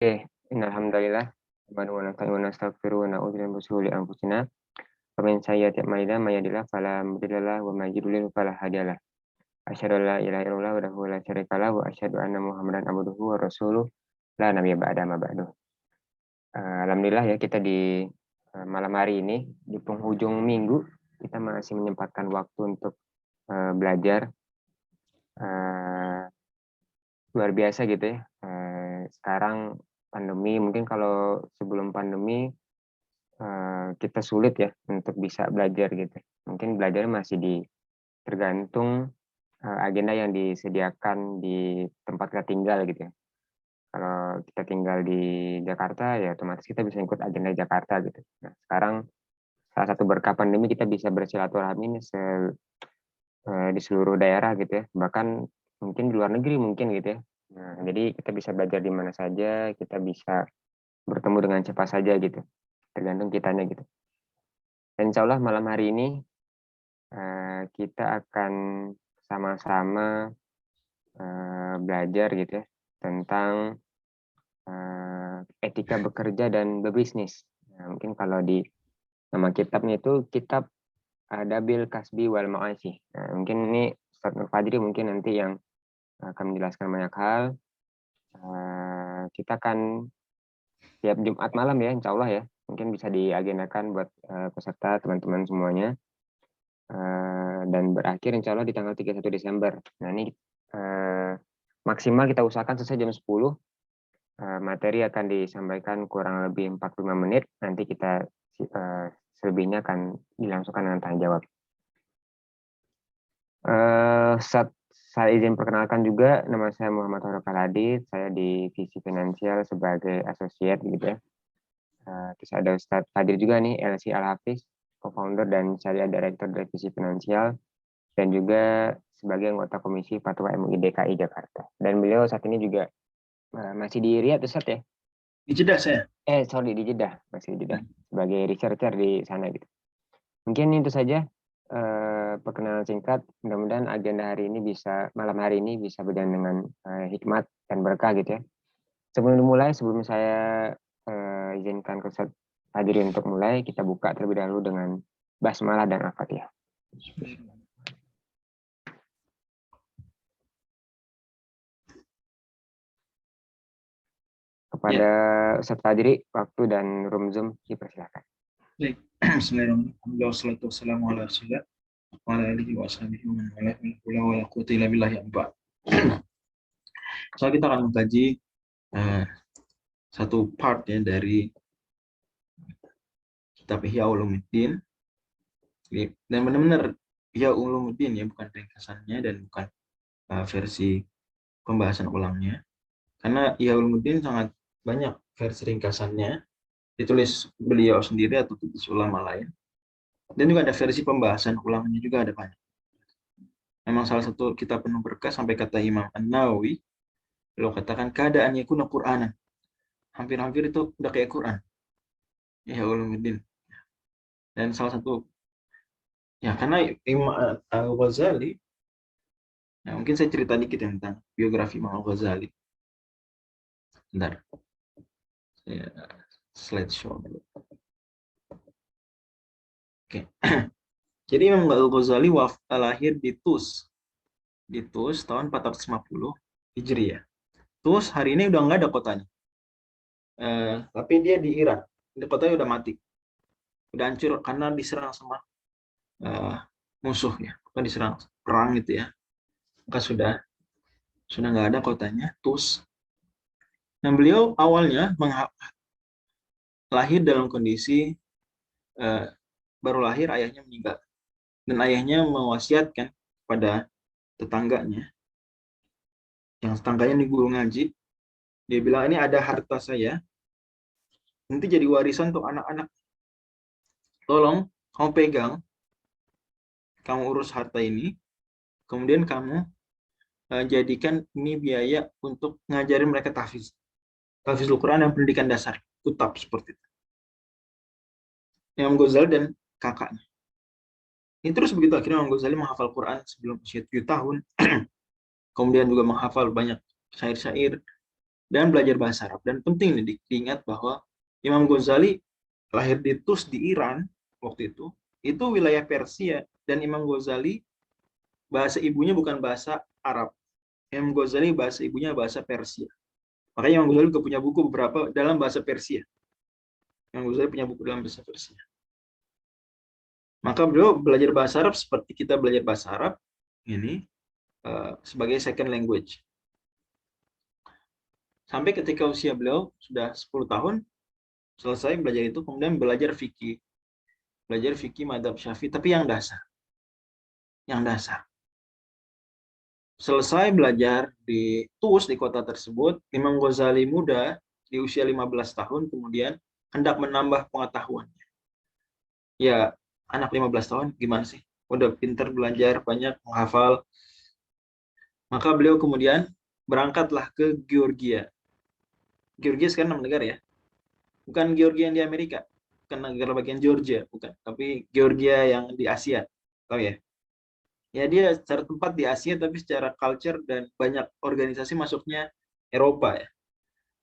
Oke, innalhamdalillah nahmaduhu wa nasta'inuhu wa nastaghfiruh wa na'udzu billahi min shururi anfusina wa min sayyiati a'malina may yahdihillahu fala mudilla lahu wa may yudlil fala hadiyalah. Asyhadu an la ilaha illallah wahdahu la syarika lahu wa asyhadu anna Muhammadan abduhu wa rasuluh la nabiyya ba'da ma ba'du. Alhamdulillah ya kita di malam hari ini di penghujung minggu kita masih menyempatkan waktu untuk belajar luar biasa gitu ya. Sekarang pandemi, mungkin kalau sebelum pandemi kita sulit ya untuk bisa belajar gitu. Mungkin belajar masih tergantung agenda yang disediakan di tempat kita tinggal gitu ya. Kalau kita tinggal di Jakarta ya otomatis kita bisa ikut agenda Jakarta gitu. Nah, sekarang salah satu berkah pandemi kita bisa bersilaturahmi di seluruh daerah gitu ya. Bahkan mungkin di luar negeri mungkin gitu ya. Nah, jadi kita bisa belajar di mana saja, kita bisa bertemu dengan siapa saja gitu. Tergantung kitanya gitu. Dan insya Allah malam hari ini kita akan sama-sama belajar gitu ya tentang etika bekerja dan berbisnis. Nah, mungkin kalau di nama kitabnya itu kitab Adabil Kasbi wal Ma'ashi. Nah, mungkin ini Ustaz Nur Fajri mungkin nanti yang akan menjelaskan banyak hal. Kita akan tiap Jumat malam ya, insya Allah ya. Mungkin bisa diagendakan buat peserta teman-teman semuanya. Dan berakhir insya Allah di tanggal 31 Desember. Nah ini maksimal kita usahakan selesai jam 10. Materi akan disampaikan kurang lebih 45 menit. Nanti kita selebihnya akan dilangsungkan dengan tanya jawab. Saya izin perkenalkan juga, nama saya Muhammad Faruk Al-Hadid. Saya di Visi Finansial sebagai associate gitu ya. Terus ada Ustadz Hadir juga nih, LC Al-Hafiz, co-founder dan syariah director dari Visi Finansial, dan juga sebagai anggota Komisi Fatwa MUI DKI Jakarta. Dan beliau saat ini juga masih di Riyadh, Ustadz ya? Di Jeddah saya. Di Jeddah, masih di Jeddah. Sebagai researcher di sana gitu. Mungkin itu saja perkenalan singkat. Mudah-mudahan agenda hari ini malam hari ini bisa berjalan dengan hikmat dan berkah gitu ya. Sebelum saya izinkan ke Ustadz hadirin untuk mulai, kita buka terlebih dahulu dengan basmalah dan al-fatihah. Kepada Ustadz Fadri, waktu dan room Zoom dipersilakan. Baik. Bismillahirrahmanirrahim. Wassalatu wassalamu ala Rasulillah wa ala alihi wa sahbihi wa man wala quwwata illa billah ya Mbak. So kita akan mengkaji satu part ya dari kitab Ihya Ulumuddin. Dan benar-benar Ihya Ulumuddin ya, bukan ringkasannya dan bukan versi pembahasan ulangnya. Karena Ihya Ulumuddin sangat banyak versi ringkasannya, ditulis beliau sendiri atau tulis ulama lain. Dan juga ada versi pembahasan ulangnya juga ada banyak. Memang salah satu kitab penuh berkah sampai kata Imam An-Nawawi, beliau katakan keadaannya kuna Qur'anan. Hampir-hampir itu udah kayak Quran. Ya Ulumuddin. Dan salah satu ya karena Imam Al-Ghazali, nah mungkin saya cerita dikit tentang biografi Imam Al-Ghazali. Bentar. Saya slideshow dulu. Oke. Jadi Imam Al-Ghazali lahir di Tus tahun 450 Hijriah. Tus hari ini udah nggak ada kotanya. Tapi dia di Iran. Di kotanya udah mati. Udah hancur karena diserang sama musuh ya. Bukan diserang perang gitu ya. Maka sudah nggak ada kotanya, Tus. Nah, beliau awalnya lahir dalam kondisi baru lahir, ayahnya meninggal. Dan ayahnya mewasiatkan pada tetangganya. Yang tetangganya ini guru ngaji. Dia bilang, ini ada harta saya. Nanti jadi warisan untuk anak-anak. Tolong kamu pegang. Kamu urus harta ini. Kemudian kamu jadikan ini biaya untuk ngajarin mereka tahfiz. Tahfizul Quran dan pendidikan dasar. Kutab seperti itu. Imam Ghazali dan kakaknya. Ini terus begitu, akhirnya Imam Ghazali menghafal Quran sebelum usia 7 tahun. Kemudian juga menghafal banyak syair-syair. dan belajar bahasa Arab. Dan penting nih diingat bahwa Imam Ghazali lahir di Tus di Iran waktu itu wilayah Persia, dan Imam Ghazali bahasa ibunya bukan bahasa Arab. Imam Ghazali bahasa ibunya bahasa Persia. Makanya Imam Ghazali juga punya buku beberapa dalam bahasa Persia. Imam Ghazali punya buku dalam bahasa Persia. Maka beliau belajar bahasa Arab seperti kita belajar bahasa Arab ini sebagai second language. Sampai ketika usia beliau sudah 10 tahun, selesai belajar itu, kemudian belajar fikih. Belajar fikih madhab Syafi'i, tapi yang dasar. Yang dasar. Selesai belajar di Tus, di kota tersebut, Imam Ghazali muda, di usia 15 tahun, kemudian hendak menambah pengetahuannya. Ya, anak 15 tahun gimana sih? Udah pinter belajar, banyak menghafal. Maka beliau kemudian berangkatlah ke Georgia. Georgia sekarang 6 negara ya. Bukan Georgia yang di Amerika, bukan negara bagian Georgia, bukan. Tapi Georgia yang di Asia. Tahu ya? Ya dia secara tempat di Asia, tapi secara culture dan banyak organisasi masuknya Eropa ya.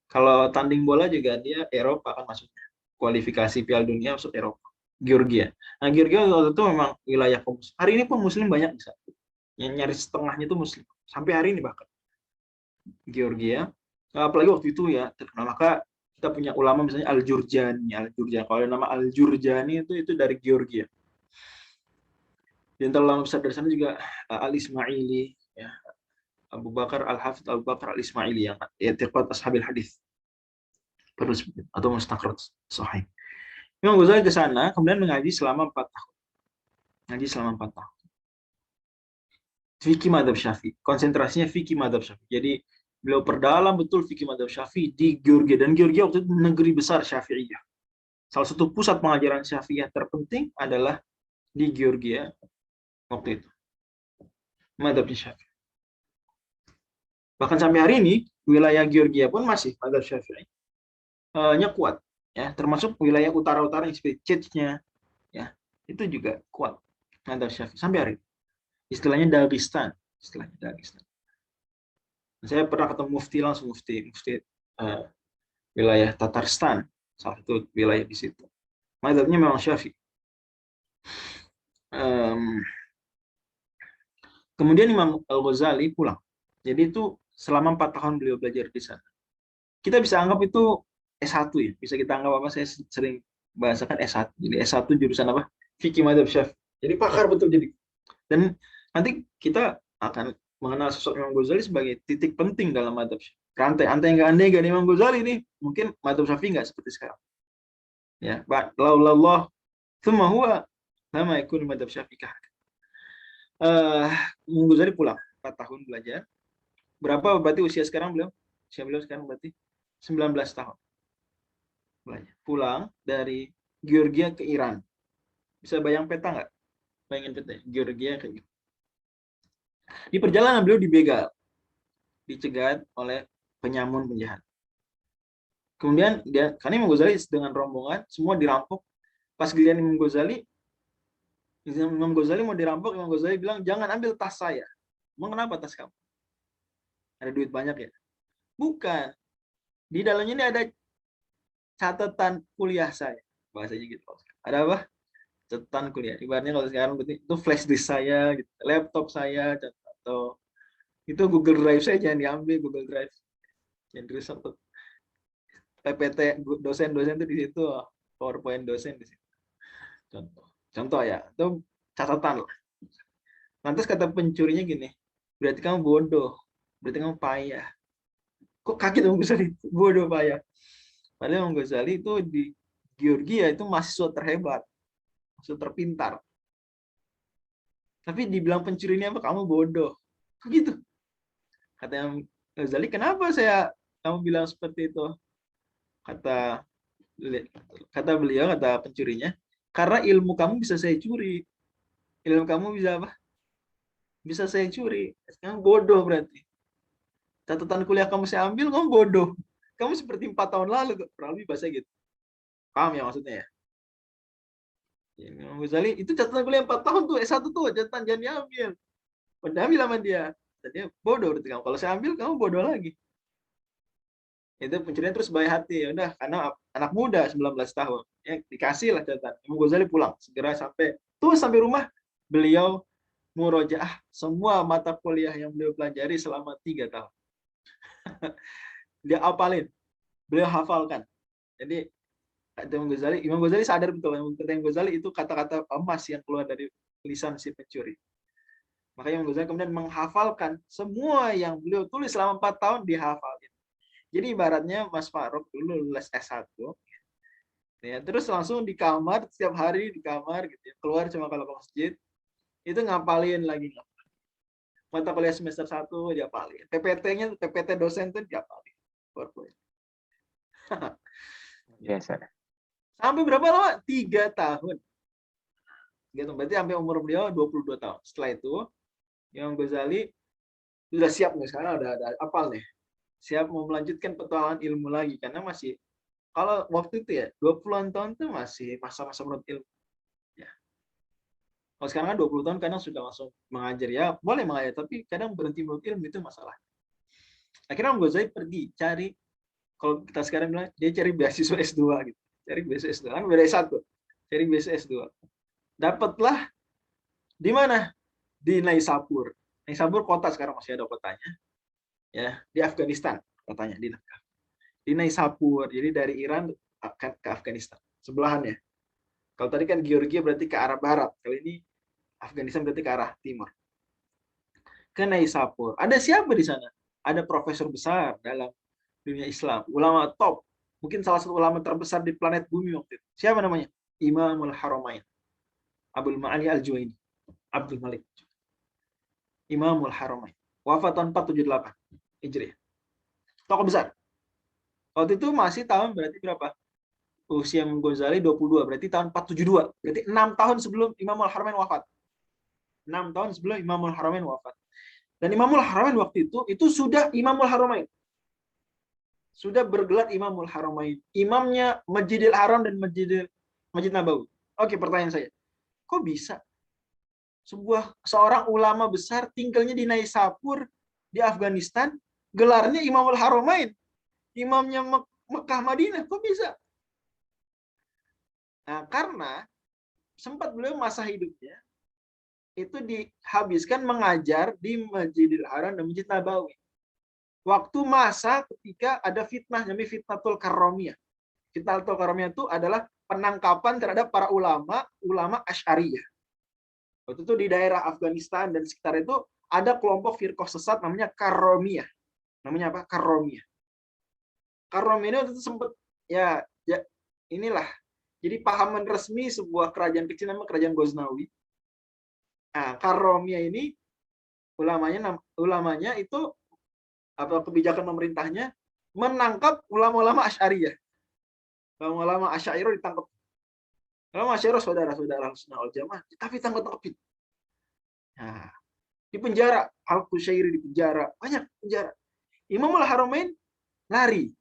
Kalau tanding bola juga dia Eropa kan masuknya. Kualifikasi Piala Dunia masuk Eropa. Georgia. Nah, Georgia waktu itu memang wilayah muslim. Hari ini pun muslim banyak bisa. Yang nyaris setengahnya itu muslim. Sampai hari ini bahkan. Georgia. Apalagi waktu itu ya terkenal. Maka kita punya ulama misalnya Al-Jurjani. Al-Jurjani. Kalau ada nama Al-Jurjani itu dari Georgia. Di antara ulama besar dari sana juga Al-Ismaili, ya, Abu Bakar Al-Hafidh Abu Bakar Al-Ismaili yang i'tiqad ashabil hadis. Atau mustakhraj sahih. Imam Ghazali ke sana, kemudian mengaji selama 4 tahun. Ngaji selama 4 tahun. Fikih madhab Syafi'i. Konsentrasinya fikih madhab Syafi'i. Jadi beliau perdalam betul fikih madhab Syafi'i di Georgia. Dan Georgia waktu itu negeri besar Syafi'iyah. Salah satu pusat pengajaran Syafi'iyah terpenting adalah di Georgia waktu itu. Madhab Syafi'i. Bahkan sampai hari ini, wilayah Georgia pun masih madhab Syafi'i. Nya kuat. Ya, termasuk wilayah utara-utara yang seperti Chechnya, ya, itu juga kuat madhab Syafi'i sampai hari ini. Istilahnya Dagestan, Saya pernah ketemu mufti wilayah Tatarstan, salah satu wilayah di situ. Madhabnya memang Syafi'i. Kemudian Imam Al-Ghazali pulang. Jadi itu selama 4 tahun beliau belajar di sana. Kita bisa anggap itu S1 ya. Bisa kita anggap apa? Saya sering bahasakan S1. Jadi S1 jurusan apa? Fikih madhab Syafi'i. Jadi pakar betul jadi. Dan nanti kita akan mengenal sosok Imam Ghazali sebagai titik penting dalam madhab Syafi'i. Rantai nggak andai nggak Imam Ghazali ini, mungkin madhab Syafi'i nggak seperti sekarang. Ya, laulallah tsumma huwa lama yakun madhab Syafi'i. Imam Ghazali pulang 4 tahun belajar. Berapa berarti usia sekarang beliau? Usia beliau sekarang berarti 19 tahun. Belajar. Pulang dari Georgia ke Iran. Bisa bayang peta nggak? Bayangin peta. Georgia ke Iran. Di perjalanan beliau dibegal, dicegat oleh penyamun penjahat. Kemudian karena Imam Ghazali dengan rombongan semua dirampok. Pas giliran Imam Ghazali mau dirampok, Imam Ghazali bilang jangan ambil tas saya. Emang kenapa tas kamu? Ada duit banyak ya? Bukan. Di dalamnya ini ada catatan kuliah saya. Bahasanya gitu. Ada apa? Catatan kuliah. Ibaratnya kalau sekarang itu flash disk saya, gitu. Laptop saya, atau itu Google Drive saya jangan diambil, Google Drive. Yang dirusak tuh. PPT dosen-dosen itu di situ, PowerPoint dosen di situ. Contoh ya, itu catatan lah. Lantas kata pencurinya gini, berarti kamu bodoh, berarti kamu payah. Kok kaget Imam Ghazali? Bodoh payah. Padahal Imam Ghazali itu di Georgia itu mahasiswa terhebat, mahasiswa terpintar. Tapi dibilang pencuri ini apa? Kamu bodoh. Kok gitu? Kata Imam Ghazali, kenapa kamu bilang seperti itu? Kata beliau, kata pencurinya, karena ilmu kamu bisa saya curi. Ilmu kamu bisa apa? Bisa saya curi. Kamu bodoh berarti. Catatan kuliah kamu saya ambil, kamu bodoh. Kamu seperti 4 tahun lalu, kurang lebih bahasa gitu. Paham ya maksudnya ya? Imam Ghazali, itu catatan kuliah 4 tahun tuh, S1 tuh, catatan jangan diambil. Padahal ambil sama dia. Jadi bodoh berarti kamu. Kalau saya ambil, kamu bodoh lagi. Itu pencurian terus baik hati, ya udah karena anak muda 19 tahun, ya dikasih lah catatan. Imam Ghazali pulang segera sampai rumah beliau murojaah semua mata kuliah yang beliau pelajari selama 3 tahun. Dia apalin, beliau hafalkan. Jadi Imam Ghazali sadar betul, kata Imam Ghazali itu kata-kata emas yang keluar dari lisan si pencuri. Makanya Imam Ghazali kemudian menghafalkan semua yang beliau tulis selama 4 tahun dihafalin. Jadi ibaratnya Mas Faruk dulu lulus S1, ya, terus langsung di kamar, setiap hari di kamar gitu ya, keluar cuma kalau ke masjid, itu ngapalin lagi. Mata kuliah semester 1 diapalin. PPT-nya, PPT dosen tuh diapalin. PowerPoint. Biasa. Sampai berapa lama? 3 tahun. Gitu. Berarti sampai umur beliau 22 tahun. Setelah itu, Imam Ghazali sudah siap nih, sekarang udah apal nih. Siap mau melanjutkan petualangan ilmu lagi. Karena masih, kalau waktu itu ya, 20-an tahun tuh masih masa-masa menurut ilmu. Ya. Kalau sekarang kan 20 tahun kadang sudah langsung mengajar. Ya boleh mengajar, tapi kadang berhenti menurut ilmu itu masalah. Akhirnya Imam Ghazali pergi cari, kalau kita sekarang bilang, dia cari beasiswa S2 gitu. Cari beasiswa S2. Kan beda S1. Cari beasiswa S2. Dapatlah di mana? Di Naisapur. Naisapur kota, sekarang masih ada kotanya. Ya, di Afghanistan kotanya, di Naisapur. Jadi dari Iran ke Afghanistan. Sebelahannya. Kalau tadi kan Georgia berarti ke arah barat. Kali ini Afghanistan berarti ke arah timur. Ke Naisapur. Ada siapa di sana? Ada profesor besar dalam dunia Islam, ulama top, mungkin salah satu ulama terbesar di planet bumi waktu itu. Siapa namanya? Imamul Haramain, Abdul Ma'ali Al-Juwaini, Abdul Malik. Imamul Haramain. Wafat tahun 478 Hijriah. Tokoh besar. Waktu itu masih tahun berarti berapa? Usia Imam Ghazali 22, berarti tahun 472. Berarti 6 tahun sebelum Imamul Haramain wafat. 6 tahun sebelum Imamul Haramain wafat. Dan Imamul Haramain waktu itu sudah Imamul Haramain. Sudah bergelar Imamul Haramain. Imamnya Masjidil Haram dan Masjid Nabawi. Oke, pertanyaan saya. Kok bisa seorang ulama besar tinggalnya di Naisapur, di Afghanistan, gelarnya Imamul Haramain, imamnya Mekah Madinah, kok bisa? Nah, karena sempat beliau masa hidupnya itu dihabiskan mengajar di Masjidil Haram dan Masjid Nabawi. Waktu masa ketika ada fitnah, namanya Fitnatul Karomiyah. Fitnatul Karomiyah itu adalah penangkapan terhadap para ulama Asy'ariyah. Waktu itu di daerah Afghanistan dan sekitar itu ada kelompok firqah sesat namanya Karomiyah. Namanya apa? Karomiyah. Karomiyah ini waktu itu sempat ya inilah. Jadi pahaman resmi sebuah kerajaan kecil namanya Kerajaan Ghaznawi. Nah, Karomiyah ini ulamanya itu apa kebijakan pemerintahnya menangkap ulama-ulama Asy'ariyah. Ulama-ulama Asy'ariyah ditangkap. Ulama Asy'ariyah saudara-saudara Sunnah wal Jamaah, tapi tangkap-tangkapin. Nah, di penjara, Al-Qushairi di penjara, banyak penjara. Imamul Haramain lari.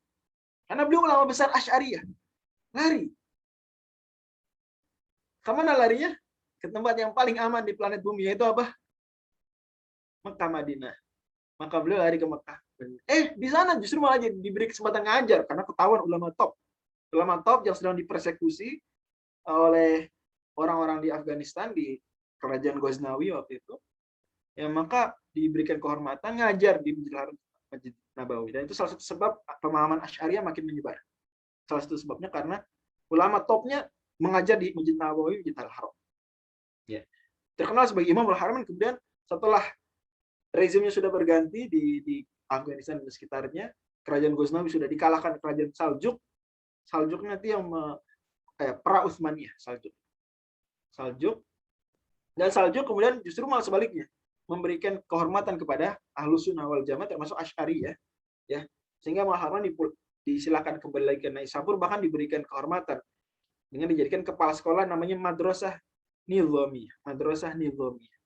Karena beliau ulama besar Asy'ariyah. Lari. Kemana larinya? Ke tempat yang paling aman di planet bumi, yaitu apa? Mekah Madinah. Maka beliau lari ke Mekah. Di sana justru malah diberi kesempatan ngajar karena ketahuan ulama top yang sedang dipersekusi oleh orang-orang di Afghanistan di Kerajaan Ghaznawi waktu itu. Ya, maka diberikan kehormatan ngajar di Masjid Nabawi. Dan itu salah satu sebab pemahaman Asy'ariyah makin menyebar. Salah satu sebabnya karena ulama topnya mengajar di Masjid Nabawi, Masjid Al-Haram. Ya. Terkenal sebagai Imamul Haramain. Kemudian setelah rezimnya sudah berganti di Afghanistan dan sekitarnya, Kerajaan Ghaznawi sudah dikalahkan Kerajaan Saljuk. Saljuk nanti yang pra-Utsmaniyah, Saljuk. Dan Saljuk kemudian justru malah sebaliknya, memberikan kehormatan kepada Ahlus Sunnah wal Jamaah termasuk Asy'ariyah, ya. Sehingga Muhammad disilakan kembali lagi ke Naisapur, bahkan diberikan kehormatan dengan dijadikan kepala sekolah namanya Madrasah Nizamiyah. Madrasah Nizamiyah.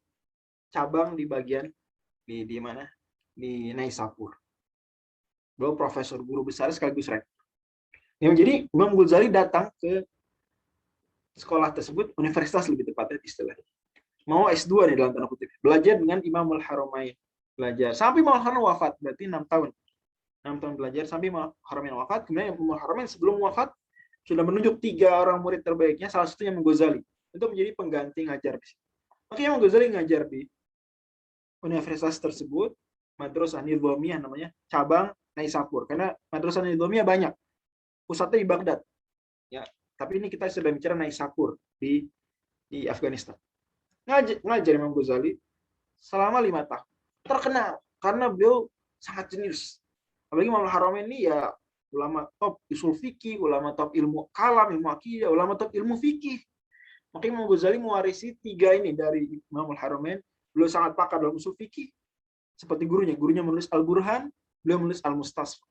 Cabang di bagian di mana? Di Naisapur. Beliau profesor, guru besar sekaligus rektor. Jadi Imam Ghazali datang ke sekolah tersebut, universitas lebih tepatnya istilahnya. Mau S2 nih dalam tanda kutip. Belajar dengan Imamul Haramain. Belajar sampai Imamul Haramain wafat, berarti 6 tahun. 6 tahun belajar sampai Imam Haramain wafat. Kemudian Imam Haramain sebelum wafat sudah menunjuk 3 orang murid terbaiknya, salah satunya Imam Ghazali, untuk menjadi pengganti ngajar di situ. Makanya Imam Ghazali ngajar di universitas tersebut, Madrasah Nizamiyah namanya, cabang Naisapur. Karena Madrasah Nizamiyah banyak, pusatnya di Baghdad. Ya, tapi ini kita sedang bicara Naisapur di Afghanistan. Ngajar Imam Ghazali selama 5 tahun. Terkenal karena beliau sangat jenius. Apalagi Imam Haramain ini ya ulama top usul fikih, ulama top ilmu kalam, ilmu akidah, ulama top ilmu fikih. Makanya Imam Ghazali mewarisi 3 ini dari Imam Haramain. Beliau sangat pakar dalam usul fikih, seperti gurunya menulis Al-Burhan, beliau menulis Al-Mustasfa.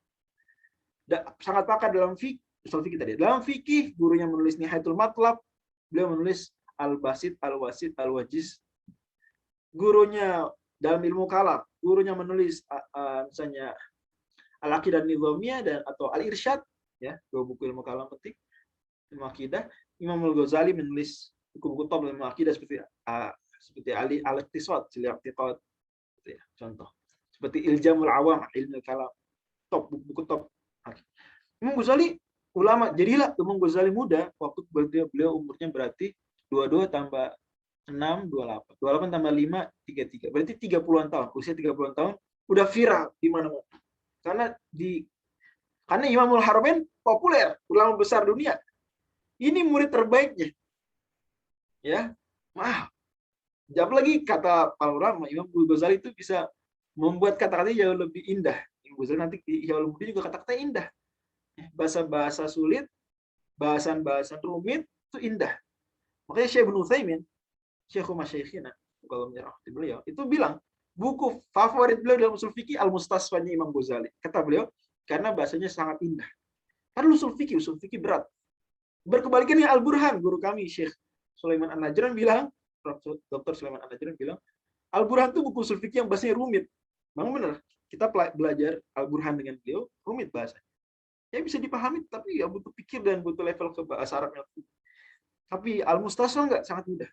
Sangat pakar dalam fikih, usul fikih tadi. Dalam fikih, gurunya menulis Nihayatul Matlab, beliau menulis Al-Basit, Al-Wasit, Al-Wajiz. Gurunya dalam ilmu kalam, gurunya menulis misalnya Al-Aqidah Nizamiyah dan atau Al-Irsyad, ya, 2 buku ilmu kalam penting ilmu akidah. Imam Al-Ghazali menulis buku-buku top ilmu akidah seperti Al-Iqtisad, Al-I'tiqad, gitu ya, contoh. Seperti Iljamul Awam, ilmu kalam, top, buku-buku top. Imam Ghazali ulama, jadilah Imam Ghazali muda waktu beliau umurnya berarti 22 tambah 6, 28. 28 tambah 5, 33. Berarti 30-an tahun. Usia 30-an tahun udah viral di mana-mana. Karena Imamul Haramain populer, ulama besar dunia. Ini murid terbaiknya. Ya. Jawab lagi kata para ulama, Imam Ghazali itu bisa membuat kata-katanya jauh lebih indah. Imam Ghazali nanti di Ihya Ulumuddin juga kata-kata indah. Bahasa-bahasa sulit, bahasan-bahasan rumit itu indah. Makanya Syekh Ibnu Utsaimin, Syekhul Masyayikhina, kalau menyerahkan beliau, itu bilang, buku favorit beliau dalam usul fikih Al-Mustasfanya Imam Ghazali. Kata beliau, karena bahasanya sangat indah. Karena usul fikih berat. Berkebalikan dengan Al-Burhan, guru kami, Syekh Sulaiman An-Najran bilang, Dr. Sulaiman An-Najran bilang, Al-Burhan itu buku usul fikih yang bahasanya rumit. Memang benar, kita belajar Al-Burhan dengan beliau, rumit bahasanya. Ya bisa dipahami, tapi ya butuh pikir dan butuh level ke bahasa Arab yang tinggi. Tapi Al-Mustasfa enggak, sangat mudah.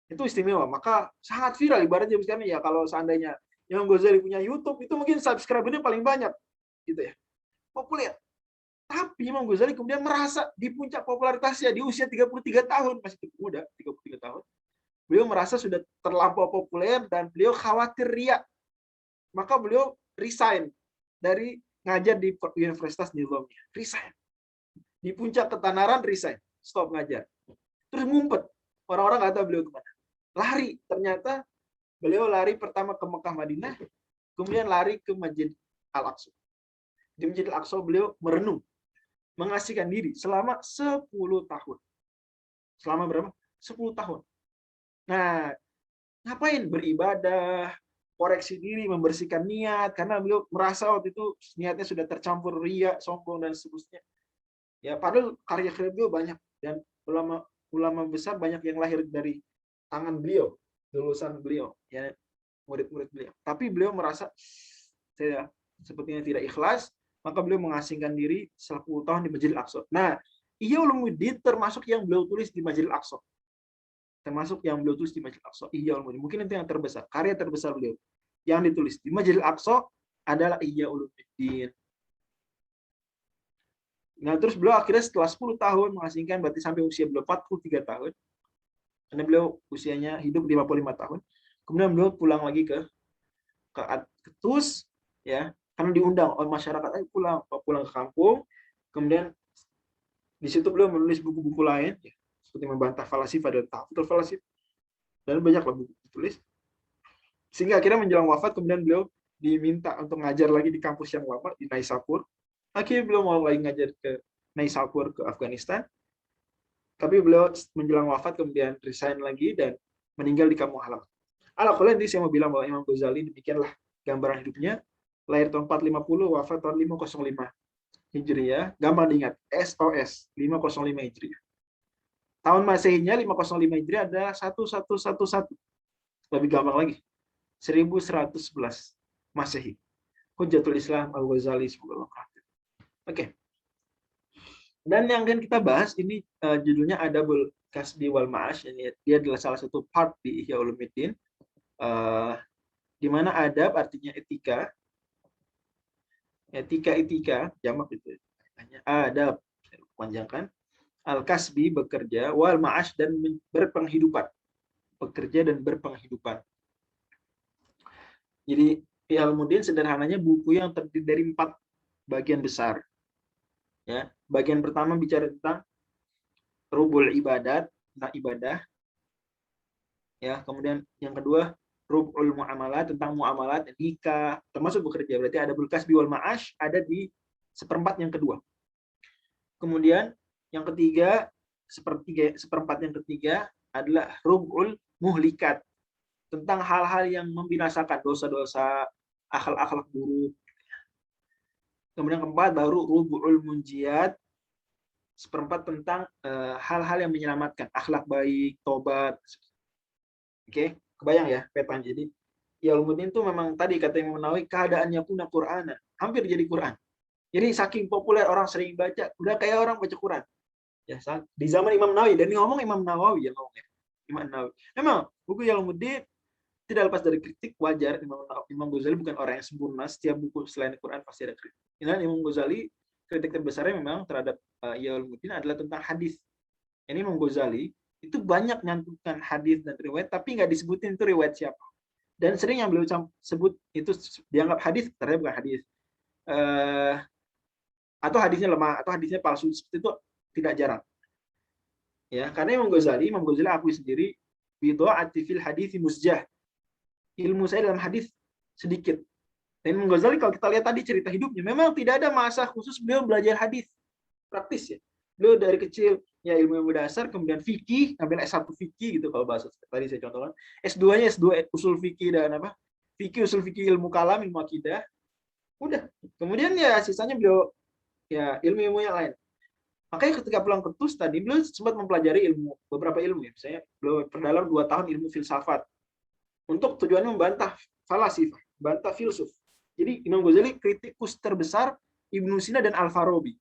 Itu istimewa, maka sangat viral ibaratnya sekarang ya, kalau seandainya Imam Ghazali punya YouTube itu mungkin subscribernya paling banyak gitu ya, populer. Tapi Imam Ghazali kemudian merasa di puncak popularitasnya di usia 33 tahun, masih cukup muda, 33 tahun. Beliau merasa sudah terlampau populer dan beliau khawatir riya. Maka beliau resign dari ngajar di Universitas Nizamiyah. Resign. Di puncak ketanaran resign, stop ngajar. Terus ngumpet. Orang-orang nggak tahu beliau kemana. Lari, ternyata beliau lari pertama ke Mekah Madinah, kemudian lari ke Masjid Al-Aqsa. Di Masjid Al-Aqsa beliau merenung, mengasihkan diri selama 10 tahun. Selama berapa? 10 tahun. Nah, ngapain? Beribadah, koreksi diri, membersihkan niat, karena beliau merasa waktu itu niatnya sudah tercampur riya, sombong, dan seterusnya. Ya, padahal karya-karya beliau banyak, dan ulama besar banyak yang lahir dari tangan beliau, lulusan beliau, ya, murid-murid beliau. Tapi beliau merasa saya sepertinya tidak ikhlas, maka beliau mengasingkan diri 10 tahun di Masjidil Aqsa. Nah, Ihya Ulumuddin termasuk yang beliau tulis di Masjidil Aqsa. Ihya Ulumuddin. Mungkin itu yang terbesar, karya terbesar beliau yang ditulis di Masjidil Aqsa adalah Ihya Ulumuddin. Nah, terus beliau akhirnya setelah 10 tahun mengasingkan, berarti sampai usia beliau 43 tahun. Karena beliau usianya hidup 55 tahun. Kemudian beliau pulang lagi ke Tus, ya, karena diundang oleh masyarakat, ayo pulang ke kampung. Kemudian di situ beliau menulis buku-buku lain, ya, seperti membantah falasifah dan tahfidzul falasifah, dan banyaklah buku ditulis. Sehingga akhirnya menjelang wafat, kemudian beliau diminta untuk ngajar lagi di kampus yang lama di Naisapur. Akhirnya beliau mau lagi ngajar ke Naisapur, ke Afghanistan. Tapi beliau menjelang wafat kemudian resign lagi dan meninggal di kampung halaman. Alhamdulillah, ini saya mau bilang bahwa Imam Ghazali demikianlah gambaran hidupnya. Lahir tahun 450, wafat tahun 505 Hijriah. Gampang diingat, SOS 505 Hijriah. Tahun Masehinya 505 Hijriah adalah 1111. Lebih gampang lagi, 1111 Masehi. Hujjatul Islam Al-Ghazali. Oke. Dan yang akan kita bahas ini judulnya Adabul Kasbi wal Ma'ash. Ini dia adalah salah satu part di Ihya Ulumuddin, di mana adab artinya etika, etika jamak itu hanya adab, saya panjangkan, al-kasbi bekerja, wal ma'ash dan berpenghidupan, bekerja dan berpenghidupan. Jadi Ihya Ulumuddin sederhananya buku yang terdiri dari 4 bagian besar. Ya, bagian pertama bicara tentang rubul ibadat, tentang ibadah. Ya, kemudian yang kedua rubul muamalat, tentang muamalat, nikah, termasuk bekerja. Berarti ada bulkasbi wal ma'ash ada di seperempat yang kedua. Kemudian yang ketiga, seperempat yang ketiga adalah rubul muhlikat, tentang hal-hal yang membinasakan, dosa-dosa, akhlak-akhlak buruk. Kemudian keempat baru rubul munjiat, seperempat tentang hal-hal yang menyelamatkan, akhlak baik, tobat. Oke, kebayang ya petanya. Jadi Ihya Ulumuddin itu memang tadi kata Imam Nawawi, keadaannya pun Quran, hampir jadi Quran. Jadi saking populer orang sering baca, udah kayak orang baca Quran. Ya, di zaman Imam Nawawi, dan ini ngomong Imam Nawawi yang ngomongnya. Imam Nawawi. Memang buku Ihya Ulumuddin tidak lepas dari kritik, wajar. Imam Ghazali bukan orang yang sempurna, setiap buku selain Quran pasti ada kritik. Dan Imam Ghazali kritik terbesarnya memang terhadap Ihya Ulumuddin adalah tentang hadis. Ini Imam Ghazali itu banyak nyantumkan hadis dan riwayat, tapi nggak disebutin itu riwayat siapa. Dan sering yang beliau sebut itu dianggap hadis, ternyata bukan hadis. Atau hadisnya lemah, atau hadisnya palsu, seperti itu tidak jarang. Ya, karena Imam Ghazali akui sendiri, bid'ati fil hadits musjah. Ilmu saya dalam hadis sedikit. Dan Imam Ghazali kalau kita lihat tadi cerita hidupnya, memang tidak ada masa khusus beliau belajar hadis praktis ya. Beliau dari kecil ya ilmu dasar, kemudian fikih, ngambil S1 fikih gitu kalau bahasa tadi saya contohkan. S2-nya S2 usul fikih dan apa? Fikih, usul fikih, ilmu kalam, ilmu akidah. Udah. Kemudian ya sisanya beliau ya ilmu-ilmu yang lain. Makanya ketika pulang ke TUS tadi beliau sempat mempelajari beberapa ilmu ya. Misalnya beliau perdalam 2 tahun ilmu filsafat. Untuk tujuannya membantah falasifah, membantah filsuf. Jadi Imam Ghazali kritikus terbesar Ibnu Sina dan Al-Farabi.